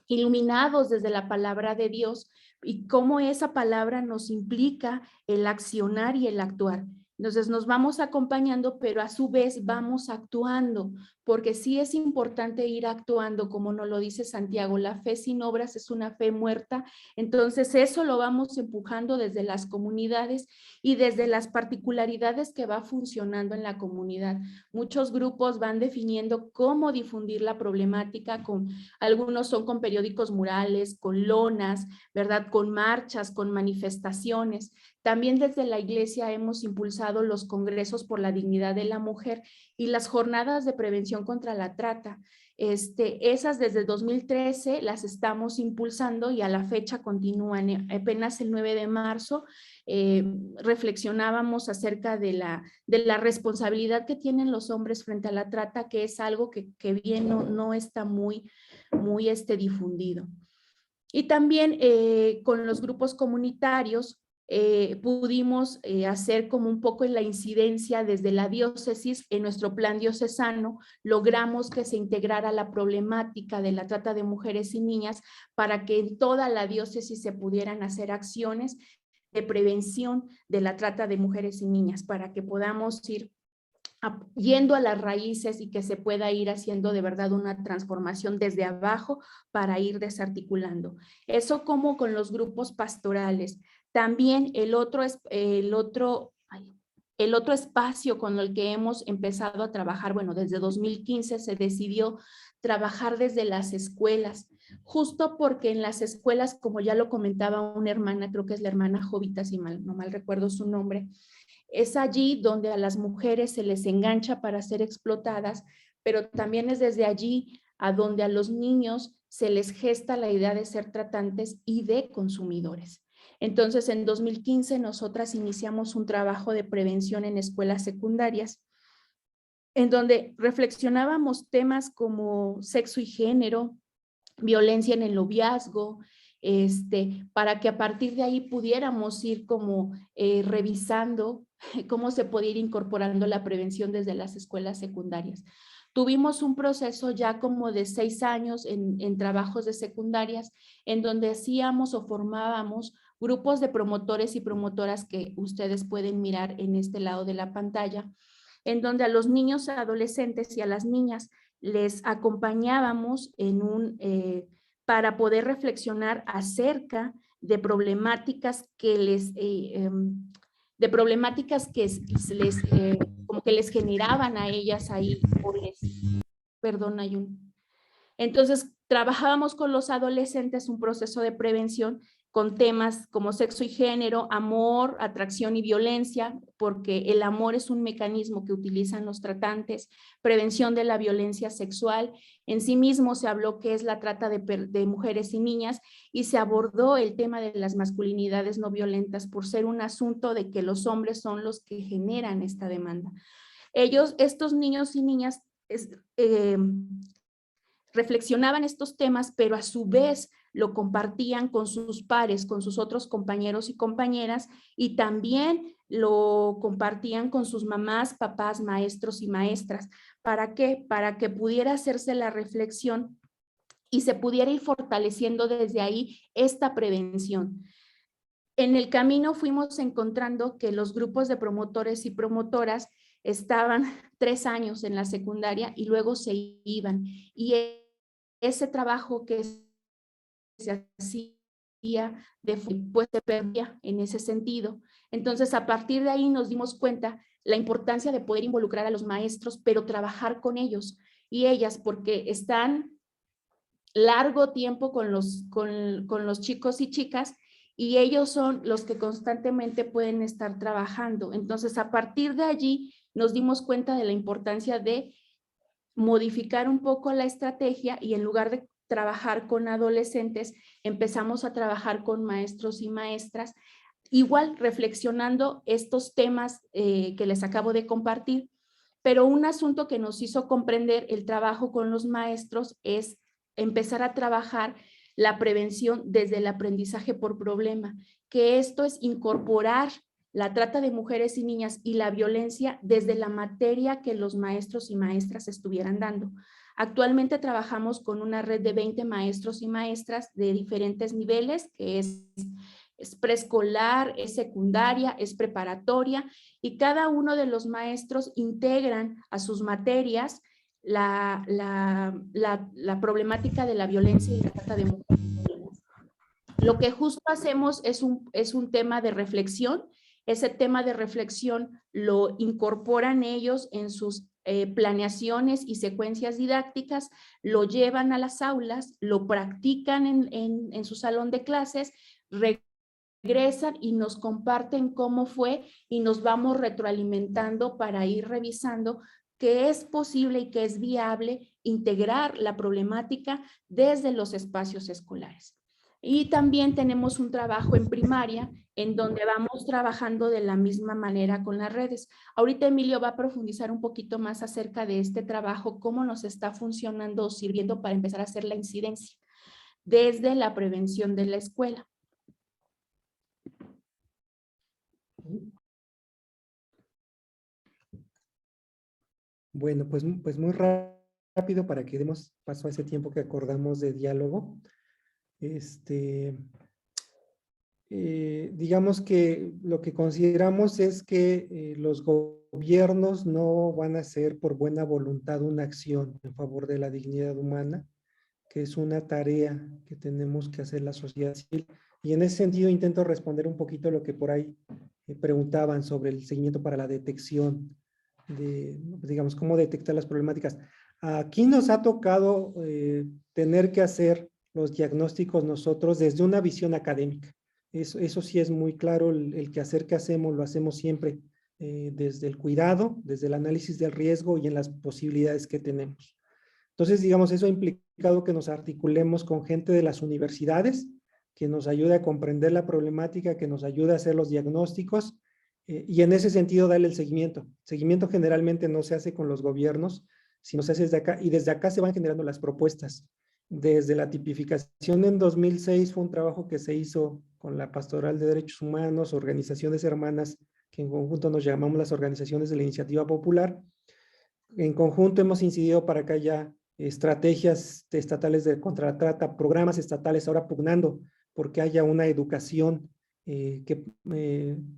iluminados desde la palabra de Dios, y cómo esa palabra nos implica el accionar y el actuar. Entonces nos vamos acompañando, pero a su vez vamos actuando, porque sí es importante ir actuando, como nos lo dice Santiago, la fe sin obras es una fe muerta. Entonces eso lo vamos empujando desde las comunidades y desde las particularidades que va funcionando en la comunidad. Muchos grupos van definiendo cómo difundir la problemática, algunos son con periódicos murales, con lonas, ¿verdad? Con marchas, con manifestaciones. También desde la iglesia hemos impulsado los congresos por la dignidad de la mujer y las jornadas de prevención contra la trata. Esas desde el 2013 las estamos impulsando y a la fecha continúan. Apenas el 9 de marzo reflexionábamos acerca de la responsabilidad que tienen los hombres frente a la trata, que es algo que bien no está muy difundido. Y también con los grupos comunitarios pudimos hacer como un poco en la incidencia desde la diócesis. En nuestro plan diocesano logramos que se integrara la problemática de la trata de mujeres y niñas para que en toda la diócesis se pudieran hacer acciones de prevención de la trata de mujeres y niñas, para que podamos ir yendo a las raíces y que se pueda ir haciendo de verdad una transformación desde abajo para ir desarticulando. Eso como con los grupos pastorales. También el otro espacio con el que hemos empezado a trabajar, bueno, desde 2015 se decidió trabajar desde las escuelas, justo porque en las escuelas, como ya lo comentaba una hermana, creo que es la hermana Jovita, si no mal recuerdo su nombre, es allí donde a las mujeres se les engancha para ser explotadas, pero también es desde allí a donde a los niños se les gesta la idea de ser tratantes y de consumidores. Entonces, en 2015 nosotras iniciamos un trabajo de prevención en escuelas secundarias, en donde reflexionábamos temas como sexo y género, violencia en el noviazgo, para que a partir de ahí pudiéramos ir como revisando cómo se podía ir incorporando la prevención desde las escuelas secundarias. Tuvimos un proceso ya como de 6 años en trabajos de secundarias, en donde hacíamos o formábamos grupos de promotores y promotoras que ustedes pueden mirar en este lado de la pantalla, en donde a los niños, adolescentes y a las niñas les acompañábamos para poder reflexionar acerca de problemáticas que como que les generaban a ellas ahí, Entonces, trabajábamos con los adolescentes un proceso de prevención con temas como sexo y género, amor, atracción y violencia, porque el amor es un mecanismo que utilizan los tratantes, prevención de la violencia sexual. En sí mismo se habló que es la trata de mujeres y niñas, y se abordó el tema de las masculinidades no violentas por ser un asunto de que los hombres son los que generan esta demanda. Estos niños y niñas reflexionaban estos temas, pero a su vez lo compartían con sus pares, con sus otros compañeros y compañeras, y también lo compartían con sus mamás, papás, maestros y maestras. ¿Para qué? Para que pudiera hacerse la reflexión y se pudiera ir fortaleciendo desde ahí esta prevención. En el camino fuimos encontrando que los grupos de promotores y promotoras estaban 3 años en la secundaria y luego se iban. Y ese trabajo que se hacía, pues se perdía en ese sentido. Entonces, a partir de ahí nos dimos cuenta la importancia de poder involucrar a los maestros, pero trabajar con ellos y ellas, porque están largo tiempo con los chicos y chicas, y ellos son los que constantemente pueden estar trabajando. Entonces, a partir de allí, nos dimos cuenta de la importancia de modificar un poco la estrategia y en lugar de trabajar con adolescentes, empezamos a trabajar con maestros y maestras, igual reflexionando estos temas que les acabo de compartir, pero un asunto que nos hizo comprender el trabajo con los maestros es empezar a trabajar la prevención desde el aprendizaje por problema, que esto es incorporar la trata de mujeres y niñas y la violencia desde la materia que los maestros y maestras estuvieran dando. Actualmente trabajamos con una red de 20 maestros y maestras de diferentes niveles, que es preescolar, es secundaria, es preparatoria, y cada uno de los maestros integran a sus materias la problemática de la violencia y la trata de mujeres y niñas. Lo que justo hacemos es un tema de reflexión. Ese tema de reflexión lo incorporan ellos en sus planeaciones y secuencias didácticas, lo llevan a las aulas, lo practican en su salón de clases, regresan y nos comparten cómo fue y nos vamos retroalimentando para ir revisando que es posible y que es viable integrar la problemática desde los espacios escolares. Y también tenemos un trabajo en primaria en donde vamos trabajando de la misma manera con las redes. Ahorita Emilio va a profundizar un poquito más acerca de este trabajo, cómo nos está funcionando o sirviendo para empezar a hacer la incidencia desde la prevención de la escuela. Bueno, pues muy rápido para que demos paso a ese tiempo que acordamos de diálogo. Digamos que lo que consideramos es que los gobiernos no van a hacer por buena voluntad una acción en favor de la dignidad humana, que es una tarea que tenemos que hacer la sociedad civil. Y en ese sentido intento responder un poquito lo que por ahí preguntaban sobre el seguimiento para la detección de, digamos, cómo detectar las problemáticas. Aquí nos ha tocado tener que hacer los diagnósticos nosotros desde una visión académica. Eso sí es muy claro, el quehacer que hacemos lo hacemos siempre desde el cuidado, desde el análisis del riesgo y en las posibilidades que tenemos. Entonces, digamos, eso ha implicado que nos articulemos con gente de las universidades, que nos ayude a comprender la problemática, que nos ayude a hacer los diagnósticos y en ese sentido darle el seguimiento. El seguimiento generalmente no se hace con los gobiernos, sino se hace desde acá y desde acá se van generando las propuestas. Desde la tipificación en 2006 fue un trabajo que se hizo con la Pastoral de Derechos Humanos, organizaciones hermanas, que en conjunto nos llamamos las organizaciones de la Iniciativa Popular. En conjunto hemos incidido para que haya estrategias estatales contra la trata, programas estatales ahora pugnando porque haya una educación, que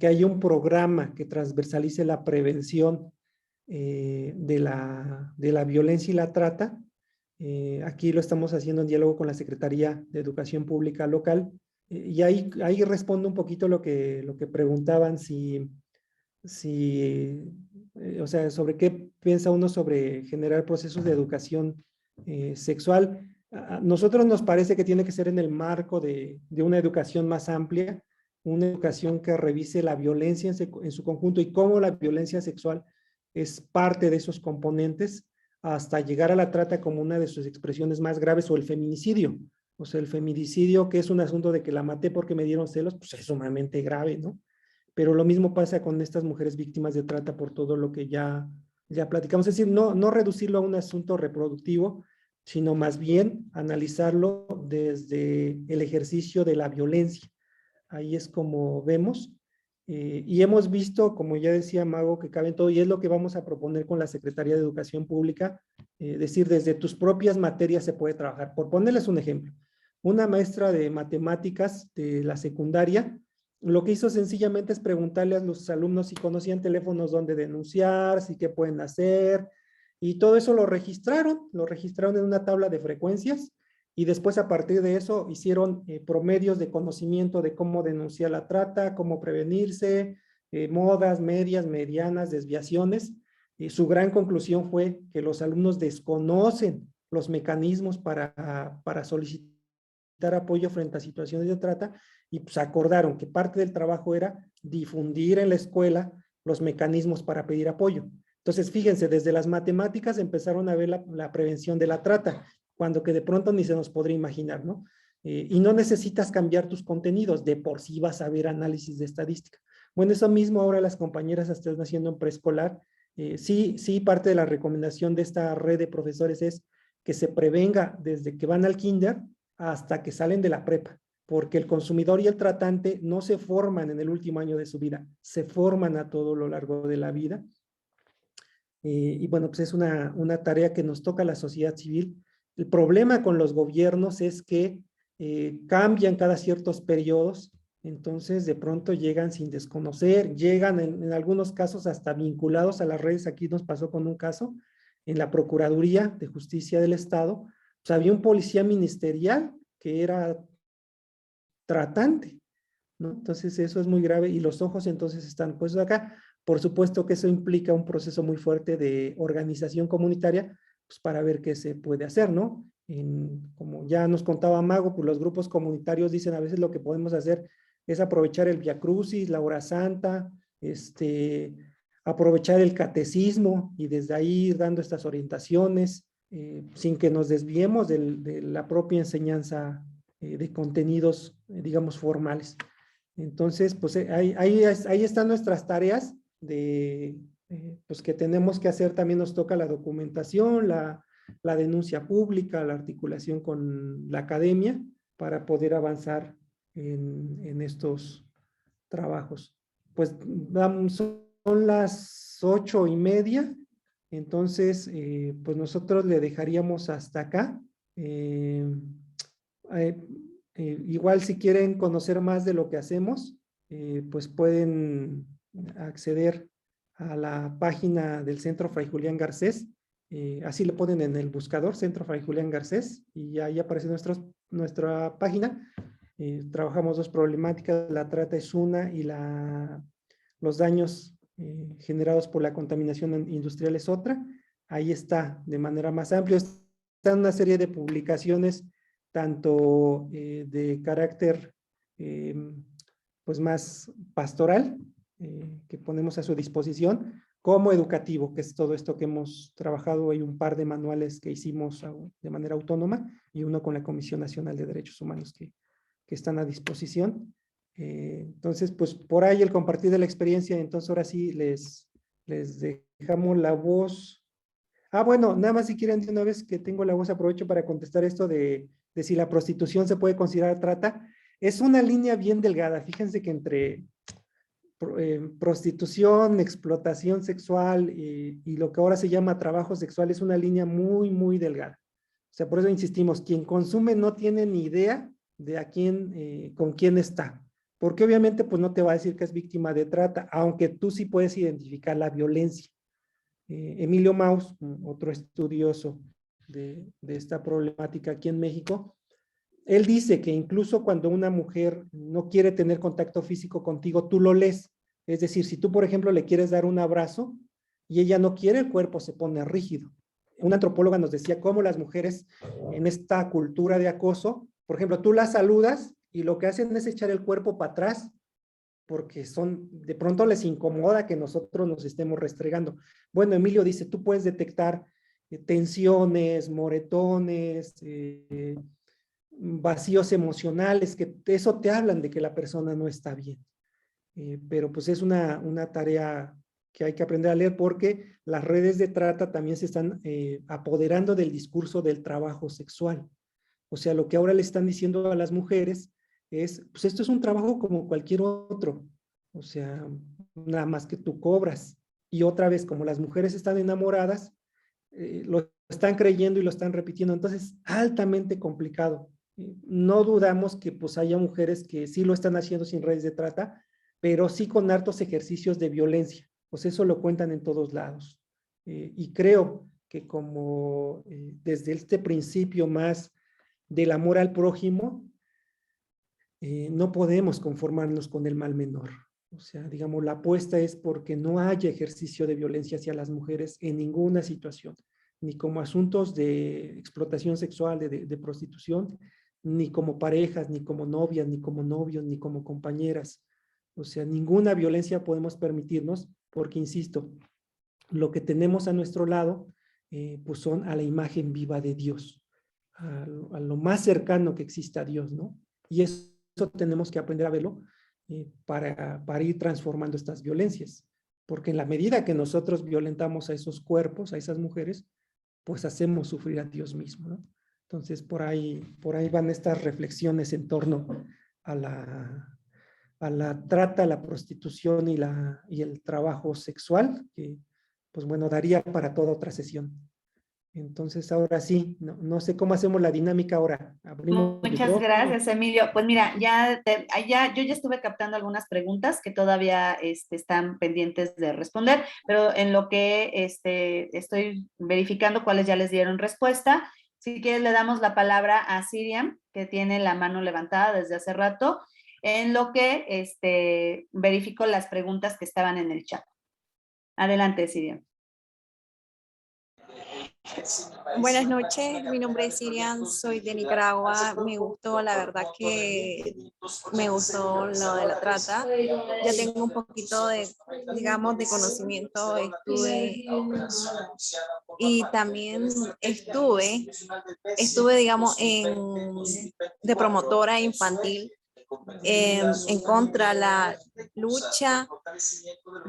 haya un programa que transversalice la prevención de la violencia y la trata. Aquí lo estamos haciendo en diálogo con la Secretaría de Educación Pública local, y ahí respondo un poquito lo que preguntaban, o sea, sobre qué piensa uno sobre generar procesos de educación sexual. A nosotros nos parece que tiene que ser en el marco de una educación más amplia, una educación que revise la violencia en su conjunto y cómo la violencia sexual es parte de esos componentes, hasta llegar a la trata como una de sus expresiones más graves, o el feminicidio. O sea, el feminicidio, que es un asunto de que la maté porque me dieron celos, pues es sumamente grave, ¿no? Pero lo mismo pasa con estas mujeres víctimas de trata por todo lo que ya platicamos. Es decir, no reducirlo a un asunto reproductivo, sino más bien analizarlo desde el ejercicio de la violencia. Ahí es como vemos. Y hemos visto, como ya decía Mago, que cabe en todo, y es lo que vamos a proponer con la Secretaría de Educación Pública, decir, desde tus propias materias se puede trabajar. Por ponerles un ejemplo, una maestra de matemáticas de la secundaria, lo que hizo sencillamente es preguntarle a los alumnos si conocían teléfonos donde denunciar, si qué pueden hacer, y todo eso lo registraron en una tabla de frecuencias, y después a partir de eso hicieron promedios de conocimiento de cómo denunciar la trata, cómo prevenirse, modas, medias, medianas, desviaciones. Su gran conclusión fue que los alumnos desconocen los mecanismos para solicitar apoyo frente a situaciones de trata, y pues acordaron que parte del trabajo era difundir en la escuela los mecanismos para pedir apoyo. Entonces, fíjense, desde las matemáticas empezaron a ver la prevención de la trata, cuando que de pronto ni se nos podría imaginar, ¿no? Y no necesitas cambiar tus contenidos, de por sí vas a ver análisis de estadística. Bueno, eso mismo ahora las compañeras están haciendo en preescolar. Sí, parte de la recomendación de esta red de profesores es que se prevenga desde que van al kinder hasta que salen de la prepa, porque el consumidor y el tratante no se forman en el último año de su vida, se forman a todo lo largo de la vida. Y bueno, pues es una tarea que nos toca a la sociedad civil. El problema con los gobiernos es que cambian cada ciertos periodos, entonces de pronto llegan sin desconocer, llegan en algunos casos hasta vinculados a las redes. Aquí nos pasó con un caso en la Procuraduría de Justicia del Estado, pues había un policía ministerial que era tratante, ¿no? Entonces eso es muy grave y los ojos entonces están puestos acá. Por supuesto que eso implica un proceso muy fuerte de organización comunitaria, pues para ver qué se puede hacer, ¿no? Como ya nos contaba Mago, pues los grupos comunitarios dicen a veces lo que podemos hacer es aprovechar el Vía Crucis, la Hora Santa, aprovechar el catecismo y desde ahí ir dando estas orientaciones sin que nos desviemos de la propia enseñanza de contenidos, digamos, formales. Entonces, pues ahí están nuestras tareas pues que tenemos que hacer. También nos toca la documentación, la denuncia pública, la articulación con la academia para poder avanzar en estos trabajos. Pues son las 8:30, entonces pues nosotros le dejaríamos hasta acá. Igual si quieren conocer más de lo que hacemos, pues pueden acceder a la página del Centro Fray Julián Garcés. Así le ponen en el buscador, Centro Fray Julián Garcés, y ahí aparece nuestra página. Trabajamos dos problemáticas, la trata es una y los daños generados por la contaminación industrial es otra. Ahí está de manera más amplia. Está una serie de publicaciones tanto de carácter pues más pastoral, que ponemos a su disposición, como educativo, que es todo esto que hemos trabajado. Hay un par de manuales que hicimos de manera autónoma y uno con la Comisión Nacional de Derechos Humanos que están a disposición. Entonces, pues por ahí el compartir de la experiencia. Entonces ahora sí les dejamos la voz. Bueno, nada más si quieren de una vez que tengo la voz, aprovecho para contestar esto de si la prostitución se puede considerar trata. Es una línea bien delgada. Fíjense que entre prostitución, explotación sexual y lo que ahora se llama trabajo sexual es una línea muy, muy delgada. O sea, por eso insistimos, quien consume no tiene ni idea de con quién está. Porque obviamente pues no te va a decir que es víctima de trata, aunque tú sí puedes identificar la violencia. Emilio Maus, otro estudioso de esta problemática aquí en México, él dice que incluso cuando una mujer no quiere tener contacto físico contigo, tú lo lees. Es decir, si tú, por ejemplo, le quieres dar un abrazo y ella no quiere, el cuerpo se pone rígido. Una antropóloga nos decía cómo las mujeres en esta cultura de acoso, por ejemplo, tú las saludas y lo que hacen es echar el cuerpo para atrás porque de pronto les incomoda que nosotros nos estemos restregando. Bueno, Emilio dice, tú puedes detectar tensiones, moretones, vacíos emocionales, que eso te hablan de que la persona no está bien. Pero pues es una tarea que hay que aprender a leer porque las redes de trata también se están apoderando del discurso del trabajo sexual. O sea, lo que ahora le están diciendo a las mujeres es, pues esto es un trabajo como cualquier otro. O sea, nada más que tú cobras. Y otra vez, como las mujeres están enamoradas, lo están creyendo y lo están repitiendo. Entonces, altamente complicado. No dudamos que pues haya mujeres que sí lo están haciendo sin redes de trata, pero sí con hartos ejercicios de violencia. Pues eso lo cuentan en todos lados. Y creo que como desde este principio más del amor al prójimo, no podemos conformarnos con el mal menor. O sea, digamos, la apuesta es porque no haya ejercicio de violencia hacia las mujeres en ninguna situación, ni como asuntos de explotación sexual, de prostitución, ni como parejas, ni como novias, ni como novios, ni como compañeras. O sea, ninguna violencia podemos permitirnos porque, insisto, lo que tenemos a nuestro lado, pues son a la imagen viva de Dios, a lo más cercano que existe a Dios, ¿no? Y eso tenemos que aprender a verlo para ir transformando estas violencias. Porque en la medida que nosotros violentamos a esos cuerpos, a esas mujeres, pues hacemos sufrir a Dios mismo, ¿no? Entonces, por ahí van estas reflexiones en torno a la trata, la prostitución y el trabajo sexual, que, pues bueno, daría para toda otra sesión. Entonces, ahora sí, no sé cómo hacemos la dinámica ahora. Abrimos Muchas micrófono. gracias, Emilio. Pues mira, yo ya estuve captando algunas preguntas que todavía están pendientes de responder, pero en lo que estoy verificando cuáles ya les dieron respuesta. Si quieres, le damos la palabra a Siriam, que tiene la mano levantada desde hace rato, en lo que verifico las preguntas que estaban en el chat. Adelante, Siriam. Buenas noches, mi nombre es Sirian, soy de Nicaragua. Me gustó, la verdad que me gustó lo de la trata. Ya tengo un poquito de, digamos, de conocimiento. Y también estuve, digamos, de promotora infantil en contra de la lucha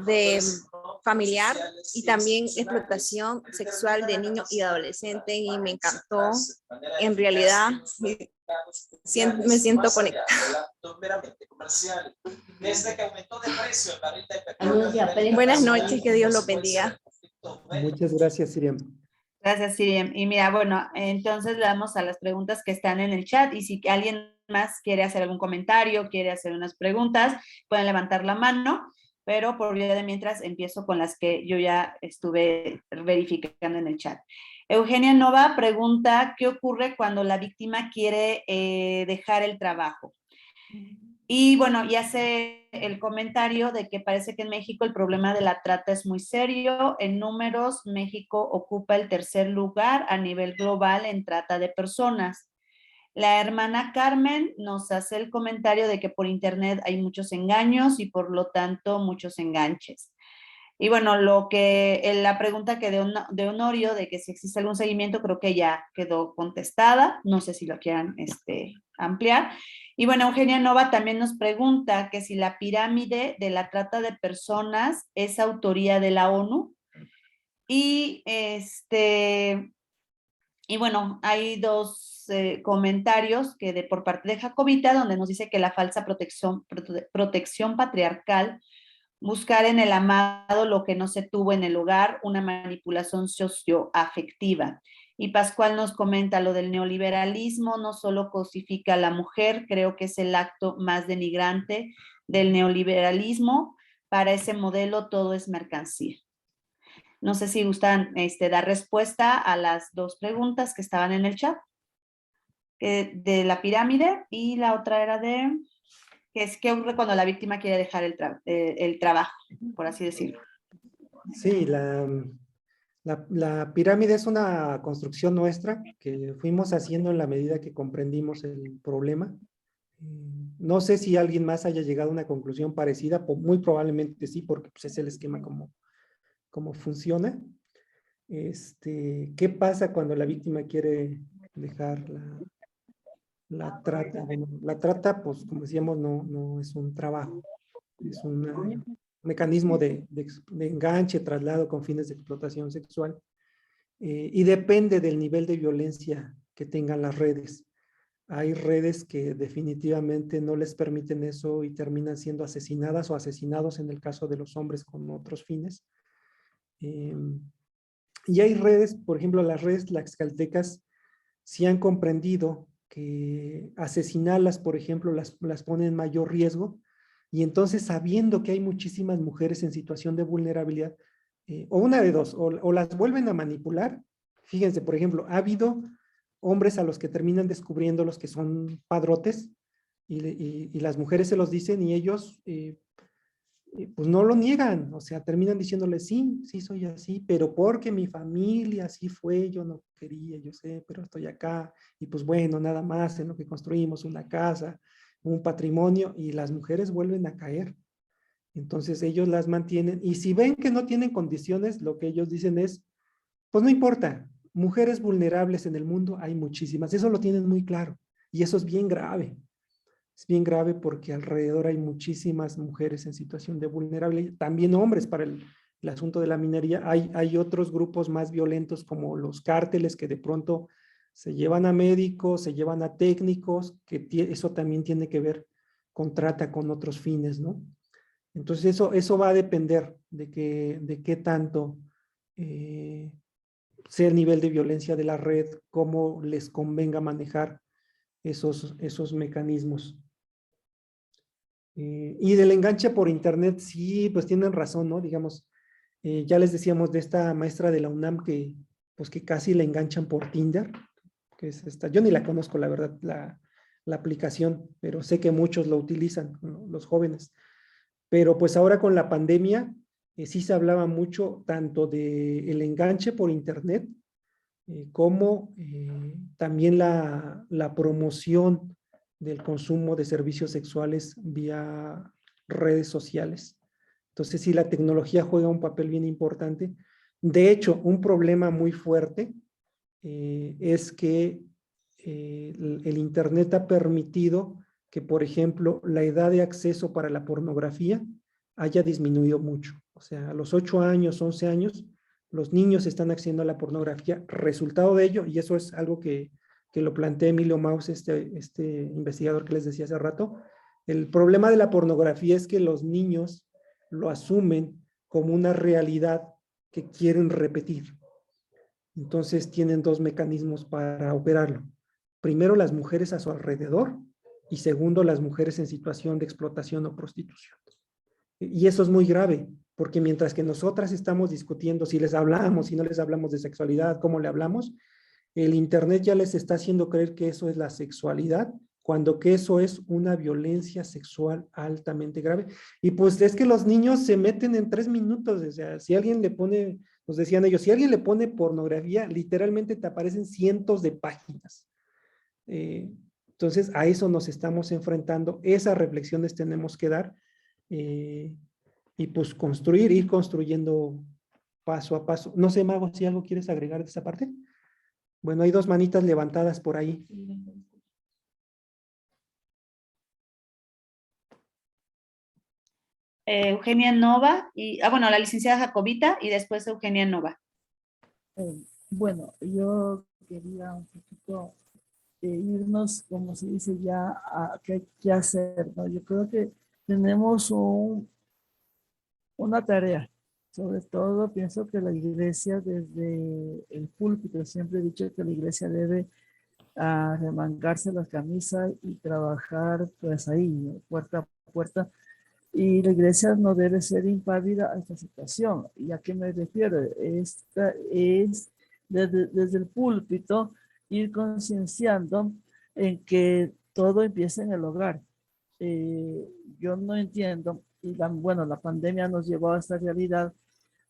de familiar y también explotación sexual de niños y adolescentes, y me encantó. En realidad me siento conectada. Buenas noches, que Dios los bendiga. Muchas gracias, Siriam. Gracias, Siriam. Y mira, bueno, entonces le damos a las preguntas que están en el chat, y si alguien más quiere hacer algún comentario, quiere hacer unas preguntas, pueden levantar la mano, pero por vía de mientras empiezo con las que yo ya estuve verificando en el chat. Eugenia Nova pregunta, ¿qué ocurre cuando la víctima quiere dejar el trabajo? Y bueno, y hace el comentario de que parece que en México el problema de la trata es muy serio. En números, México ocupa el tercer lugar a nivel global en trata de personas. La hermana Carmen nos hace el comentario de que por internet hay muchos engaños y por lo tanto muchos enganches. Y bueno, la pregunta que de Honorio de que si existe algún seguimiento, creo que ya quedó contestada. No sé si lo quieran ampliar. Y bueno, Eugenia Nova también nos pregunta que si la pirámide de la trata de personas es autoría de la ONU. Y bueno, hay dos comentarios por parte de Jacobita, donde nos dice que la falsa protección patriarcal, buscar en el amado lo que no se tuvo en el hogar, una manipulación socioafectiva. Y Pascual nos comenta lo del neoliberalismo, no solo cosifica a la mujer, creo que es el acto más denigrante del neoliberalismo. Para ese modelo todo es mercancía. No sé si gustan dar respuesta a las dos preguntas que estaban en el chat, de la pirámide, y la otra era de qué ocurre cuando la víctima quiere dejar el trabajo, por así decirlo. Sí, la pirámide es una construcción nuestra que fuimos haciendo en la medida que comprendimos el problema. No sé si alguien más haya llegado a una conclusión parecida, muy probablemente sí, porque pues, es el esquema como funciona. ¿Qué pasa cuando la víctima quiere dejar la trata? Bueno, la trata, pues como decíamos, no es un trabajo, es mecanismo de enganche, traslado con fines de explotación sexual. Y depende del nivel de violencia que tengan las redes. Hay redes que definitivamente no les permiten eso y terminan siendo asesinadas o asesinados en el caso de los hombres con otros fines. Y hay redes, por ejemplo, las redes tlaxcaltecas sí han comprendido que asesinarlas, por ejemplo, las pone en mayor riesgo, y entonces sabiendo que hay muchísimas mujeres en situación de vulnerabilidad, o una de dos, o las vuelven a manipular. Fíjense, por ejemplo, ha habido hombres a los que terminan descubriendo los que son padrotes, y las mujeres se los dicen, y ellos pues no lo niegan, o sea, terminan diciéndole, sí, sí soy así, pero porque mi familia así fue, yo no quería, yo sé, pero estoy acá, y pues bueno, nada más en lo que construimos, una casa, un patrimonio, y las mujeres vuelven a caer. Entonces ellos las mantienen, y si ven que no tienen condiciones, lo que ellos dicen es, pues no importa, mujeres vulnerables en el mundo hay muchísimas, eso lo tienen muy claro, y eso es bien grave. Es bien grave porque alrededor hay muchísimas mujeres en situación de vulnerabilidad, también hombres para el asunto de la minería. Hay otros grupos más violentos como los cárteles que de pronto se llevan a médicos, se llevan a técnicos, que eso también tiene que ver con trata con otros fines, ¿no? Entonces eso va a depender de qué tanto sea el nivel de violencia de la red, cómo les convenga manejar esos mecanismos. Y del enganche por internet, sí, pues tienen razón, ¿no? Digamos, ya les decíamos de esta maestra de la UNAM que, pues que casi la enganchan por Tinder, que es esta, yo ni la conozco, la verdad, la aplicación, pero sé que muchos lo utilizan, ¿no? Los jóvenes. Pero pues ahora con la pandemia, sí se hablaba mucho tanto de el enganche por internet, como también la promoción del consumo de servicios sexuales vía redes sociales. Entonces sí, la tecnología juega un papel bien importante. De hecho, un problema muy fuerte es que el internet ha permitido que, por ejemplo, la edad de acceso para la pornografía haya disminuido mucho. O sea, a los 8 años, 11 años, los niños están accediendo a la pornografía. Resultado de ello, y eso es algo que lo plantea Emilio Maus, este investigador que les decía hace rato, el problema de la pornografía es que los niños lo asumen como una realidad que quieren repetir. Entonces tienen dos mecanismos para operarlo. Primero, las mujeres a su alrededor, y segundo, las mujeres en situación de explotación o prostitución. Y eso es muy grave, porque mientras que nosotras estamos discutiendo si les hablamos, si no les hablamos de sexualidad, cómo le hablamos, el internet ya les está haciendo creer que eso es la sexualidad, cuando que eso es una violencia sexual altamente grave. Y pues es que los niños se meten en 3 minutos, o sea, si alguien le pone, nos decían ellos, si alguien le pone pornografía, literalmente te aparecen cientos de páginas. Entonces, a eso nos estamos enfrentando, esas reflexiones tenemos que dar, y pues ir construyendo paso a paso. No sé, Mago, si algo quieres agregar de esa parte. Bueno, hay 2 manitas levantadas por ahí. Eugenia Nova, bueno, la licenciada Jacobita y después Eugenia Nova. Bueno, yo quería un poquito irnos, como se dice ya, a qué hay que hacer, ¿no? Yo creo que tenemos una tarea. Sobre todo pienso que la iglesia desde el púlpito, siempre he dicho que la iglesia debe remangarse las camisas y trabajar pues ahí, ¿no? Puerta a puerta. Y la iglesia no debe ser impávida a esta situación. ¿Y a qué me refiero? Esta es desde el púlpito ir concienciando en que todo empieza en el hogar. Yo no entiendo, y la pandemia nos llevó a esta realidad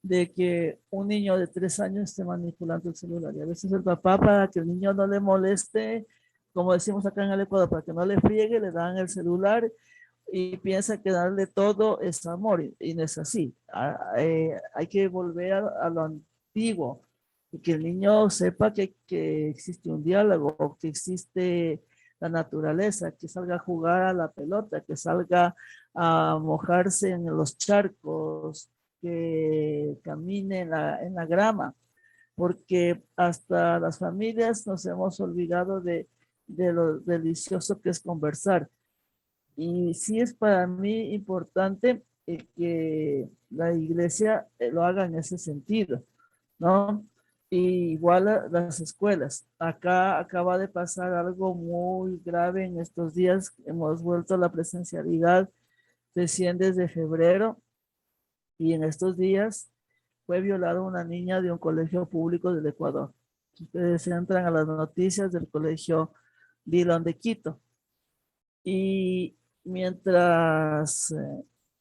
de que un niño de 3 años esté manipulando el celular. Y a veces el papá, para que el niño no le moleste, como decimos acá en el Ecuador, para que no le friegue, le dan el celular y piensa que darle todo es amor, y no es así. Hay que volver a lo antiguo, y que el niño sepa que existe un diálogo, que existe la naturaleza, que salga a jugar a la pelota, que salga a mojarse en los charcos, que camine en la grama, porque hasta las familias nos hemos olvidado de lo delicioso que es conversar. Y sí es para mí importante que la iglesia lo haga en ese sentido, ¿no? Y igual las escuelas. Acá acaba de pasar algo muy grave en estos días. Hemos vuelto a la presencialidad recién desde febrero y en estos días fue violada una niña de un colegio público del Ecuador. Ustedes entran a las noticias del colegio Dillon de Quito. Y mientras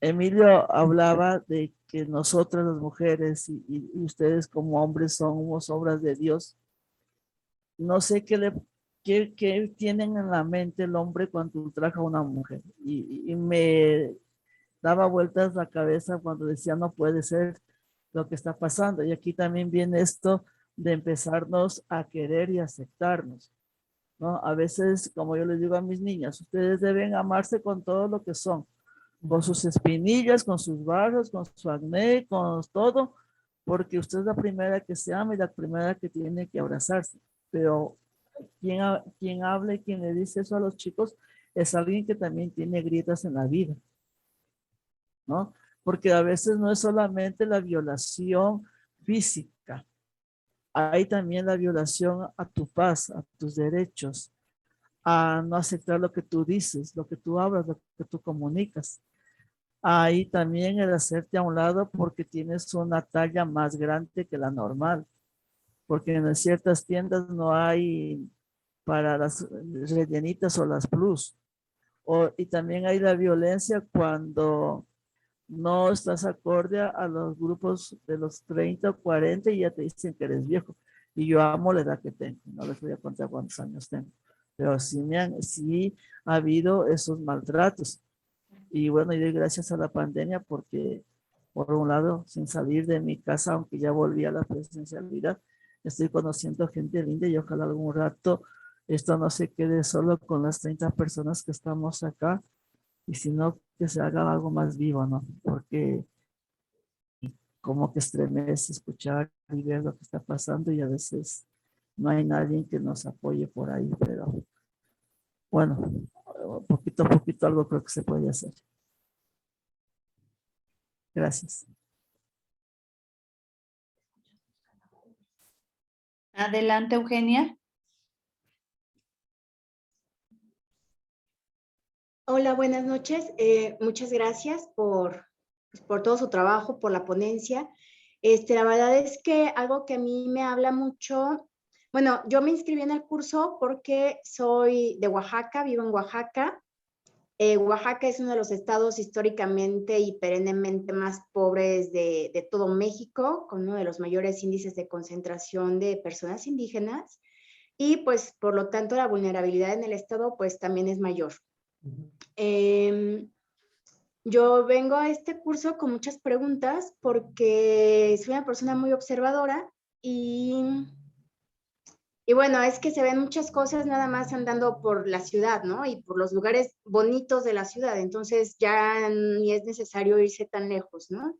Emilio hablaba de que nosotras las mujeres y ustedes como hombres somos obras de Dios, no sé qué tienen en la mente el hombre cuando ultraja a una mujer. Y me daba vueltas la cabeza cuando decía no puede ser lo que está pasando. Y aquí también viene esto de empezarnos a querer y aceptarnos, ¿no? A veces, como yo les digo a mis niñas, ustedes deben amarse con todo lo que son, con sus espinillas, con sus barros, con su acné, con todo, porque usted es la primera que se ama y la primera que tiene que abrazarse. Pero quien habla y quien le dice eso a los chicos es alguien que también tiene grietas en la vida, ¿no? Porque a veces no es solamente la violación física, hay también la violación a tu paz, a tus derechos, a no aceptar lo que tú dices, lo que tú hablas, lo que tú comunicas. Hay también el hacerte a un lado porque tienes una talla más grande que la normal, porque en ciertas tiendas no hay para las rellenitas o las plus. Y también hay la violencia cuando no estás acorde a los grupos de los 30 o 40 y ya te dicen que eres viejo. Y yo amo la edad que tengo, no les voy a contar cuántos años tengo, pero sí ha habido esos maltratos. Y bueno, y doy gracias a la pandemia porque, por un lado, sin salir de mi casa, aunque ya volví a la presencialidad, estoy conociendo gente linda y ojalá algún rato esto no se quede solo con las 30 personas que estamos acá, y sino que se haga algo más vivo, ¿no? Porque como que estremece escuchar y ver lo que está pasando y a veces no hay nadie que nos apoye por ahí, pero bueno, poquito a poquito algo creo que se puede hacer. Gracias. Adelante, Eugenia. Hola, buenas noches. Muchas gracias por todo su trabajo, por la ponencia. La verdad es que algo que a mí me habla mucho, bueno, yo me inscribí en el curso porque soy de Oaxaca, vivo en Oaxaca. Oaxaca es uno de los estados históricamente y perennemente más pobres de todo México, con uno de los mayores índices de concentración de personas indígenas, y pues por lo tanto la vulnerabilidad en el estado pues también es mayor. Yo vengo a este curso con muchas preguntas porque soy una persona muy observadora y bueno, es que se ven muchas cosas nada más andando por la ciudad, ¿no? Y por los lugares bonitos de la ciudad, entonces ya ni es necesario irse tan lejos, ¿no?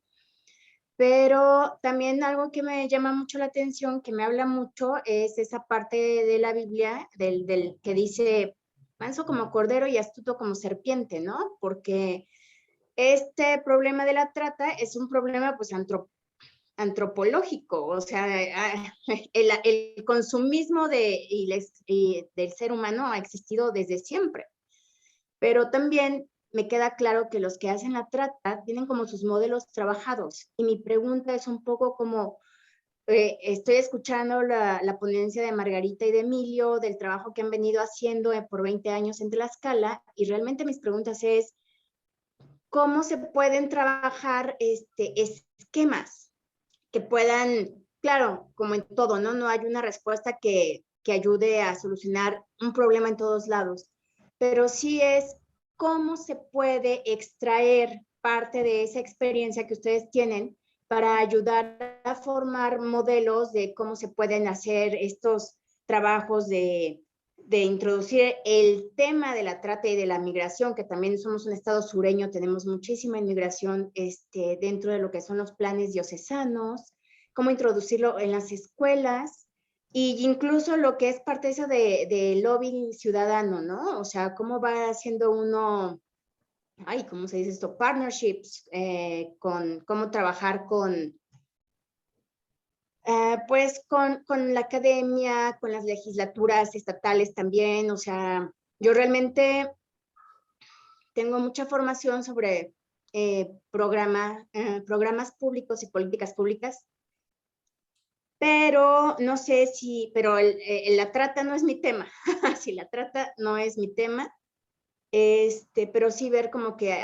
Pero también algo que me llama mucho la atención, que me habla mucho, es esa parte de la Biblia, del que dice, manso como cordero y astuto como serpiente, ¿no? Porque este problema de la trata es un problema, pues, antropológico, o sea, el consumismo del ser humano ha existido desde siempre, pero también me queda claro que los que hacen la trata tienen como sus modelos trabajados, y mi pregunta es un poco como, estoy escuchando la ponencia de Margarita y de Emilio, del trabajo que han venido haciendo por 20 años en Tlaxcala, y realmente mis preguntas es, ¿cómo se pueden trabajar esquemas que puedan, claro, como en todo, ¿no? No hay una respuesta que ayude a solucionar un problema en todos lados, pero sí es cómo se puede extraer parte de esa experiencia que ustedes tienen para ayudar a formar modelos de cómo se pueden hacer estos trabajos de de introducir el tema de la trata y de la migración, que también somos un estado sureño, tenemos muchísima inmigración dentro de lo que son los planes diocesanos, cómo introducirlo en las escuelas, y incluso lo que es parte de eso de lobbying ciudadano, ¿no? O sea, cómo va haciendo uno, ¿cómo se dice esto? Partnerships, cómo trabajar con la academia, con las legislaturas estatales también. O sea, yo realmente tengo mucha formación sobre programas públicos y políticas públicas, pero no sé si, pero la trata no es mi tema. Si la trata no es mi tema, pero sí ver como que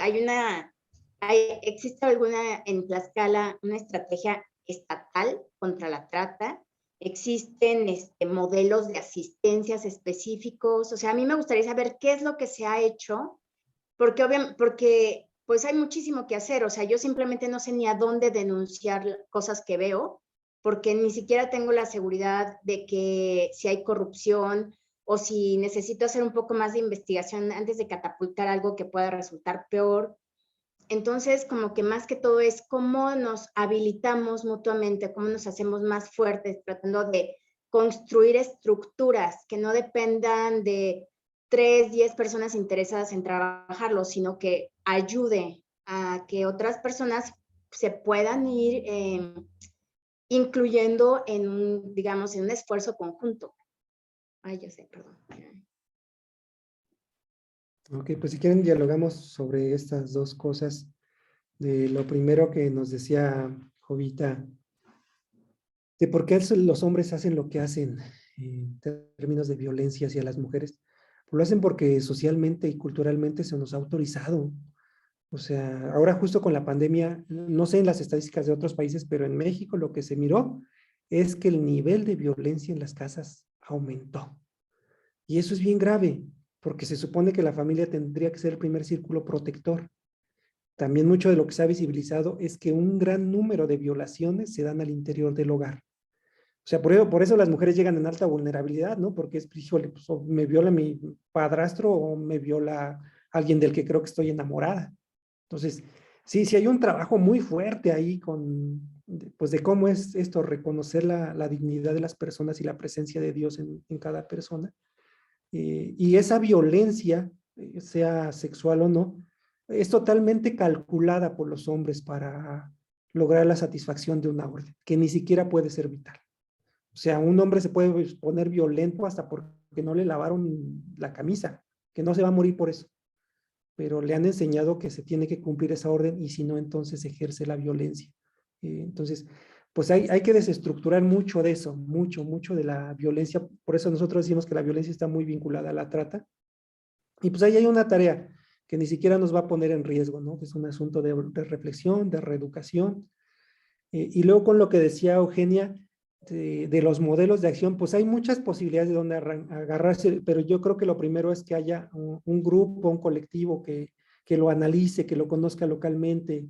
existe alguna en Tlaxcala una estrategia estatal contra la trata, existen modelos de asistencias específicos. O sea, a mí me gustaría saber qué es lo que se ha hecho, porque pues hay muchísimo que hacer. O sea, yo simplemente no sé ni a dónde denunciar cosas que veo, porque ni siquiera tengo la seguridad de que si hay corrupción o si necesito hacer un poco más de investigación antes de catapultar algo que pueda resultar peor. Entonces, como que más que todo es cómo nos habilitamos mutuamente, cómo nos hacemos más fuertes, tratando de construir estructuras que no dependan de 3, 10 personas interesadas en trabajarlo, sino que ayude a que otras personas se puedan ir incluyendo en un esfuerzo conjunto. Ya sé, perdón. Ok, pues si quieren dialogamos sobre estas dos cosas. De lo primero que nos decía Jovita, de por qué los hombres hacen lo que hacen en términos de violencia hacia las mujeres. Pues lo hacen porque socialmente y culturalmente se nos ha autorizado. O sea, ahora justo con la pandemia, no sé en las estadísticas de otros países, pero en México lo que se miró es que el nivel de violencia en las casas aumentó. Y eso es bien grave, porque se supone que la familia tendría que ser el primer círculo protector. También mucho de lo que se ha visibilizado es que un gran número de violaciones se dan al interior del hogar. O sea, por eso las mujeres llegan en alta vulnerabilidad, ¿no? Porque es, híjole, pues, o me viola mi padrastro o me viola alguien del que creo que estoy enamorada. Entonces, sí hay un trabajo muy fuerte ahí pues de cómo es esto, reconocer la dignidad de las personas y la presencia de Dios en cada persona. Y esa violencia, sea sexual o no, es totalmente calculada por los hombres para lograr la satisfacción de una orden, que ni siquiera puede ser vital. O sea, un hombre se puede poner violento hasta porque no le lavaron la camisa, que no se va a morir por eso. Pero le han enseñado que se tiene que cumplir esa orden y si no, entonces ejerce la violencia. Entonces, pues hay que desestructurar mucho de eso, mucho de la violencia. Por eso nosotros decimos que la violencia está muy vinculada a la trata. Y pues ahí hay una tarea que ni siquiera nos va a poner en riesgo, ¿no? Es un asunto de reflexión, de reeducación. Y luego con lo que decía Eugenia, de los modelos de acción, pues hay muchas posibilidades de donde agarrarse, pero yo creo que lo primero es que haya un grupo, un colectivo que lo analice, que lo conozca localmente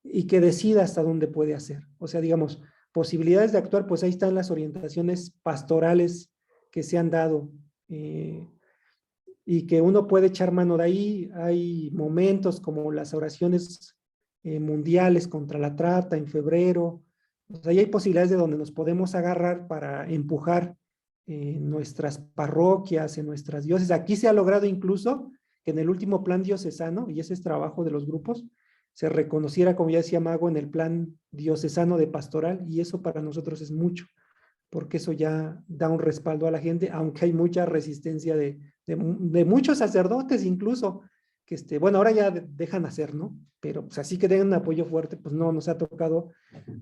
y que decida hasta dónde puede hacer. O sea, digamos, posibilidades de actuar, pues ahí están las orientaciones pastorales que se han dado y que uno puede echar mano de ahí. Hay momentos como las oraciones mundiales contra la trata en febrero. O sea, ahí hay posibilidades de donde nos podemos agarrar para empujar en nuestras parroquias, en nuestras diócesis. Aquí se ha logrado incluso que en el último plan diocesano, y ese es trabajo de los grupos, se reconociera, como ya decía Mago, en el plan diocesano de pastoral, y eso para nosotros es mucho, porque eso ya da un respaldo a la gente, aunque hay mucha resistencia de muchos sacerdotes incluso, que bueno, ahora ya dejan hacer, ¿no? Pero pues así que den un apoyo fuerte, pues no, nos ha tocado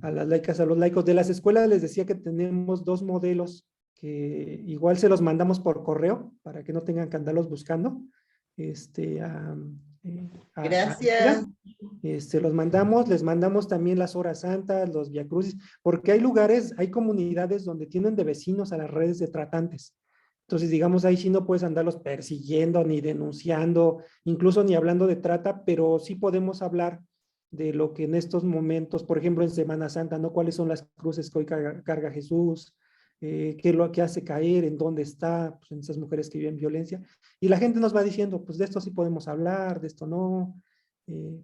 a las laicas, a los laicos. De las escuelas les decía que tenemos 2 modelos, que igual se los mandamos por correo, para que no tengan que andarlos buscando. Gracias. Los mandamos, les mandamos también las horas santas, los viacrucis, porque hay lugares, hay comunidades donde tienen de vecinos a las redes de tratantes. Entonces, digamos, ahí sí no puedes andarlos persiguiendo, ni denunciando, incluso ni hablando de trata, pero sí podemos hablar de lo que en estos momentos, por ejemplo, en Semana Santa, ¿no? ¿Cuáles son las cruces que hoy carga Jesús? qué es lo que hace caer, en dónde está, pues, en esas mujeres que viven violencia. Y la gente nos va diciendo, pues de esto sí podemos hablar, de esto no,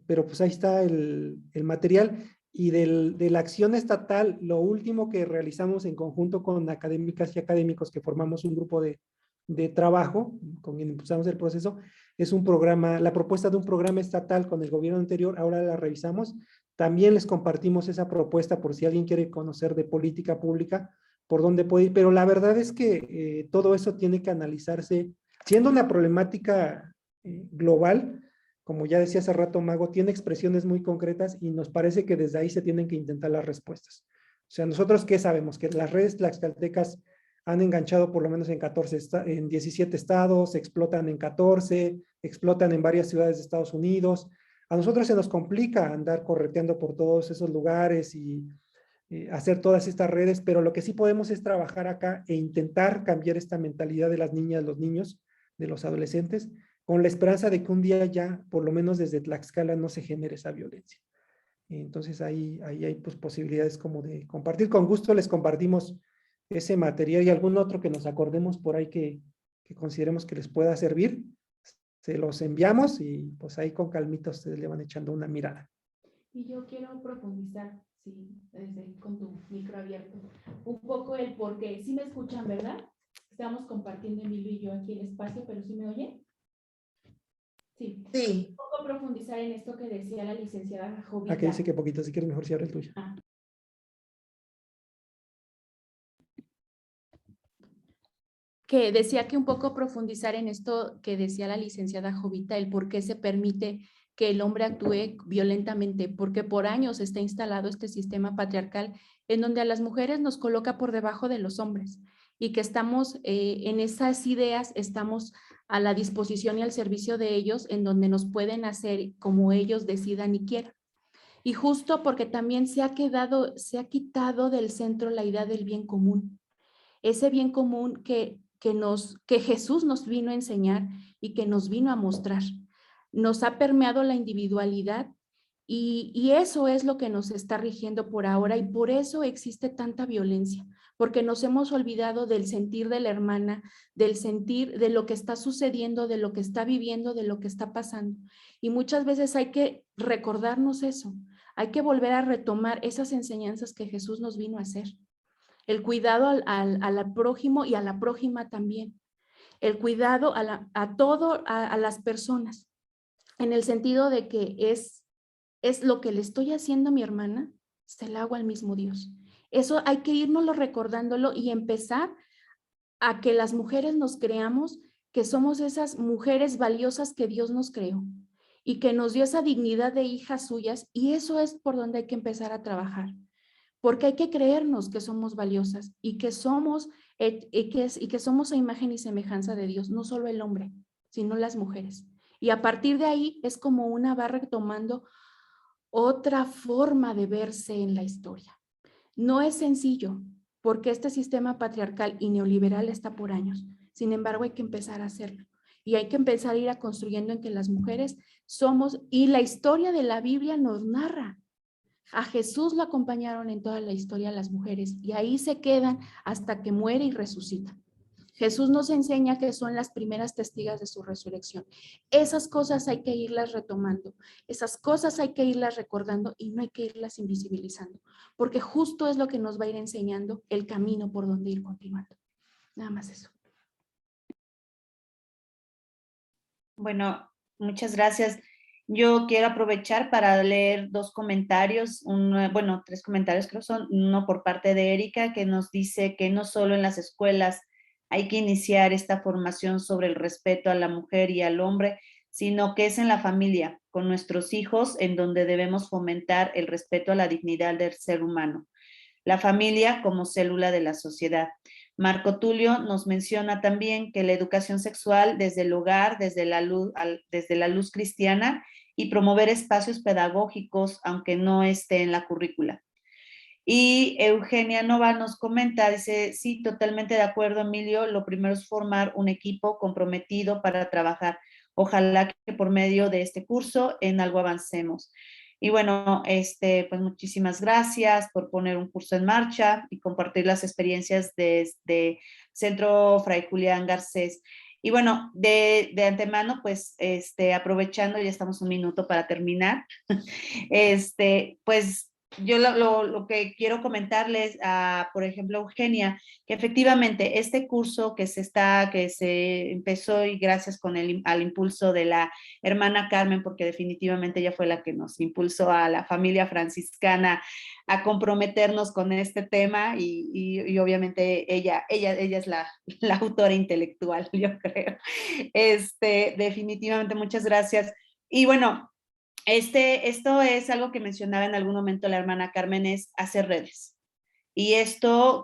pero pues ahí está el material. Y de la acción estatal, lo último que realizamos en conjunto con académicas y académicos que formamos un grupo de trabajo, con quien impulsamos el proceso, es un programa, la propuesta de un programa estatal con el gobierno anterior, ahora la revisamos. También les compartimos esa propuesta por si alguien quiere conocer de política pública, por dónde puede ir, pero la verdad es que todo eso tiene que analizarse, siendo una problemática global, como ya decía hace rato Mago, tiene expresiones muy concretas y nos parece que desde ahí se tienen que intentar las respuestas. O sea, nosotros ¿qué sabemos? Que las redes tlaxcaltecas han enganchado por lo menos en 17 estados, explotan en 14, explotan en varias ciudades de Estados Unidos. A nosotros se nos complica andar correteando por todos esos lugares y hacer todas estas redes, pero lo que sí podemos es trabajar acá e intentar cambiar esta mentalidad de las niñas, los niños, de los adolescentes, con la esperanza de que un día ya, por lo menos desde Tlaxcala, no se genere esa violencia. Entonces ahí hay pues posibilidades como de compartir. Con gusto les compartimos ese material y algún otro que nos acordemos por ahí que consideremos que les pueda servir. Se los enviamos y pues ahí con calmita ustedes le van echando una mirada. Y yo quiero profundizar, sí, con tu micro abierto, un poco el por qué. Sí me escuchan, ¿verdad? Estamos compartiendo Emilio y yo aquí el espacio, pero ¿sí me oyen? Sí. Sí. Un poco profundizar en esto que decía la licenciada Jovita. Aquí dice que poquito, si quieres mejor si abre el tuyo. Que decía que un poco profundizar en esto que decía la licenciada Jovita, el por qué se permite que el hombre actúe violentamente, porque por años está instalado este sistema patriarcal en donde a las mujeres nos coloca por debajo de los hombres y que estamos en esas ideas, estamos a la disposición y al servicio de ellos, en donde nos pueden hacer como ellos decidan y quieran. Y justo porque también se ha quitado del centro la idea del bien común, ese bien común que Jesús nos vino a enseñar y que nos vino a mostrar. Nos ha permeado la individualidad y eso es lo que nos está rigiendo por ahora y por eso existe tanta violencia, porque nos hemos olvidado del sentir de la hermana, del sentir de lo que está sucediendo, de lo que está viviendo, de lo que está pasando. Y muchas veces hay que recordarnos eso, hay que volver a retomar esas enseñanzas que Jesús nos vino a hacer. El cuidado al prójimo y a la prójima también. El cuidado a las personas, en el sentido de que es lo que le estoy haciendo a mi hermana, se la hago al mismo Dios. Eso hay que irnoslo recordándolo y empezar a que las mujeres nos creamos que somos esas mujeres valiosas que Dios nos creó y que nos dio esa dignidad de hijas suyas, y eso es por donde hay que empezar a trabajar. Porque hay que creernos que somos valiosas y que somos a imagen y semejanza de Dios, no solo el hombre, sino las mujeres. Y a partir de ahí es como una va retomando otra forma de verse en la historia. No es sencillo, porque este sistema patriarcal y neoliberal está por años. Sin embargo, hay que empezar a hacerlo. Y hay que empezar a ir a construyendo en que las mujeres somos, y la historia de la Biblia nos narra. A Jesús lo acompañaron en toda la historia las mujeres y ahí se quedan hasta que muere y resucita. Jesús nos enseña que son las primeras testigas de su resurrección. Esas cosas hay que irlas retomando, esas cosas hay que irlas recordando y no hay que irlas invisibilizando, porque justo es lo que nos va a ir enseñando el camino por donde ir continuando. Nada más eso. Bueno, muchas gracias. Yo quiero aprovechar para leer dos comentarios, tres comentarios creo son, uno por parte de Erika que nos dice que no solo en las escuelas hay que iniciar esta formación sobre el respeto a la mujer y al hombre, sino que es en la familia, con nuestros hijos, en donde debemos fomentar el respeto a la dignidad del ser humano. La familia como célula de la sociedad. Marco Tulio nos menciona también que la educación sexual desde el hogar, desde la luz cristiana y promover espacios pedagógicos, aunque no esté en la currícula. Y Eugenia Nova nos comenta, dice, sí, totalmente de acuerdo, Emilio, lo primero es formar un equipo comprometido para trabajar. Ojalá que por medio de este curso en algo avancemos. Y bueno, pues muchísimas gracias por poner un curso en marcha y compartir las experiencias desde Centro Fray Julián Garcés. Y bueno, de antemano, pues aprovechando, ya estamos un minuto para terminar, pues yo lo que quiero comentarles a, por ejemplo, Eugenia, que efectivamente este curso que se empezó y gracias al impulso de la hermana Carmen, porque definitivamente ella fue la que nos impulsó a la familia franciscana a comprometernos con este tema y obviamente ella es la autora intelectual, yo creo. Definitivamente muchas gracias. Y bueno, esto es algo que mencionaba en algún momento la hermana Carmen, es hacer redes. Y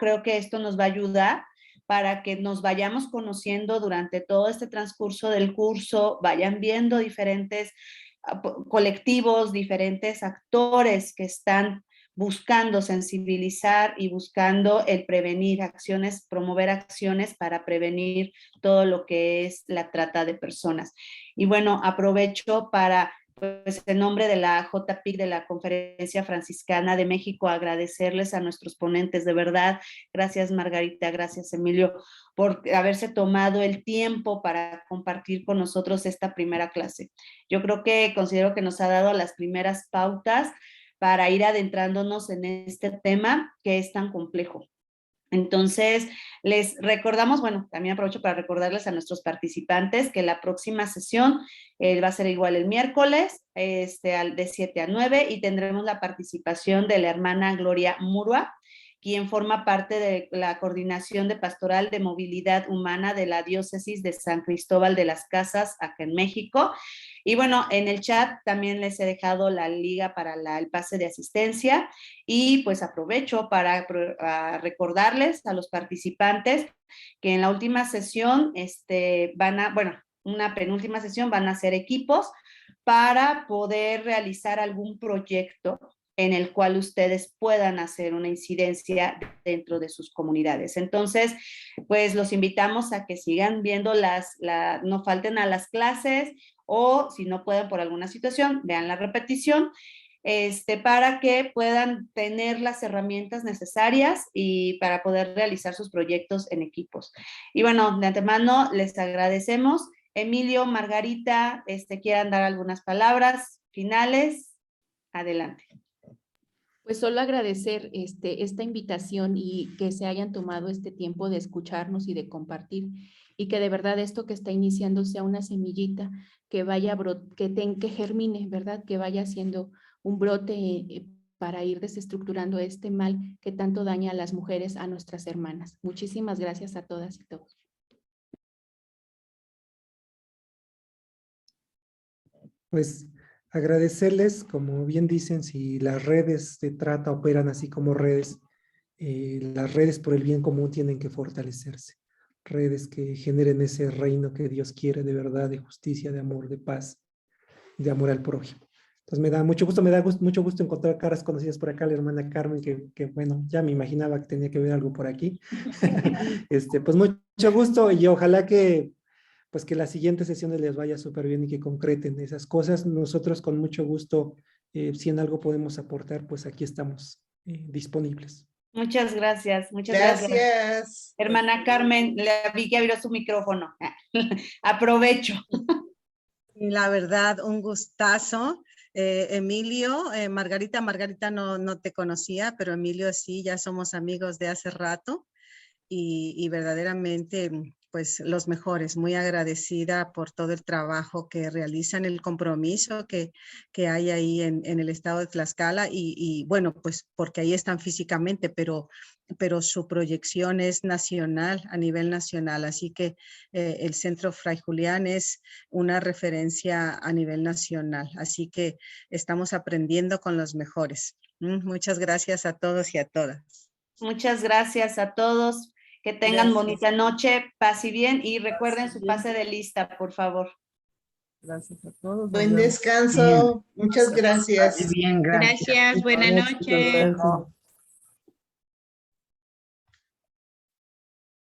creo que esto nos va a ayudar para que nos vayamos conociendo durante todo este transcurso del curso, vayan viendo diferentes colectivos, diferentes actores que están buscando sensibilizar y buscando el prevenir acciones, promover acciones para prevenir todo lo que es la trata de personas. Y bueno, aprovecho para, pues en nombre de la JPIC, de la Conferencia Franciscana de México, agradecerles a nuestros ponentes, de verdad. Gracias Margarita, gracias Emilio, por haberse tomado el tiempo para compartir con nosotros esta primera clase. Yo considero que nos ha dado las primeras pautas para ir adentrándonos en este tema que es tan complejo. Entonces, les recordamos, bueno, también aprovecho para recordarles a nuestros participantes que la próxima sesión va a ser igual el miércoles, de 7 a 9, y tendremos la participación de la hermana Gloria Murua, quien forma parte de la Coordinación de Pastoral de Movilidad Humana de la Diócesis de San Cristóbal de las Casas, acá en México. Y bueno, en el chat también les he dejado la liga para el pase de asistencia y pues aprovecho para recordarles a los participantes que en la última sesión una penúltima sesión van a hacer equipos para poder realizar algún proyecto en el cual ustedes puedan hacer una incidencia dentro de sus comunidades. Entonces, pues los invitamos a que sigan viendo no falten a las clases, o si no pueden por alguna situación, vean la repetición, para que puedan tener las herramientas necesarias y para poder realizar sus proyectos en equipos. Y bueno, de antemano les agradecemos. Emilio, Margarita, quieran dar algunas palabras finales. Adelante. Pues solo agradecer esta invitación y que se hayan tomado este tiempo de escucharnos y de compartir, y que de verdad esto que está iniciando sea una semillita que vaya que germine, ¿verdad? Que vaya siendo un brote para ir desestructurando este mal que tanto daña a las mujeres, a nuestras hermanas. Muchísimas gracias a todas y todos. Pues agradecerles, como bien dicen, si las redes de trata operan así como redes, las redes por el bien común tienen que fortalecerse. Redes que generen ese reino que Dios quiere de verdad, de justicia, de amor, de paz, de amor al prójimo. Entonces me da mucho gusto encontrar caras conocidas por acá, la hermana Carmen, que bueno, ya me imaginaba que tenía que ver algo por aquí. Pues mucho gusto y ojalá que las siguientes sesiones les vaya súper bien y que concreten esas cosas. Nosotros con mucho gusto, si en algo podemos aportar, pues aquí estamos disponibles. Muchas gracias, muchas gracias. Hermana Carmen, le vi que abrió su micrófono. Aprovecho. Y la verdad, un gustazo. Emilio, Margarita no te conocía, pero Emilio sí, ya somos amigos de hace rato y verdaderamente pues los mejores, muy agradecida por todo el trabajo que realizan, el compromiso que hay ahí en el estado de Tlaxcala y bueno, pues porque ahí están físicamente, pero su proyección es nacional, a nivel nacional, así que el Centro Fray Julián es una referencia a nivel nacional, así que estamos aprendiendo con los mejores. Muchas gracias a todos y a todas. Muchas gracias a todos. Que tengan bonita noche, paz y bien, y recuerden su pase de lista, por favor. Gracias a todos. Buen descanso. Muchas gracias. Bien, gracias. Gracias, buenas noches.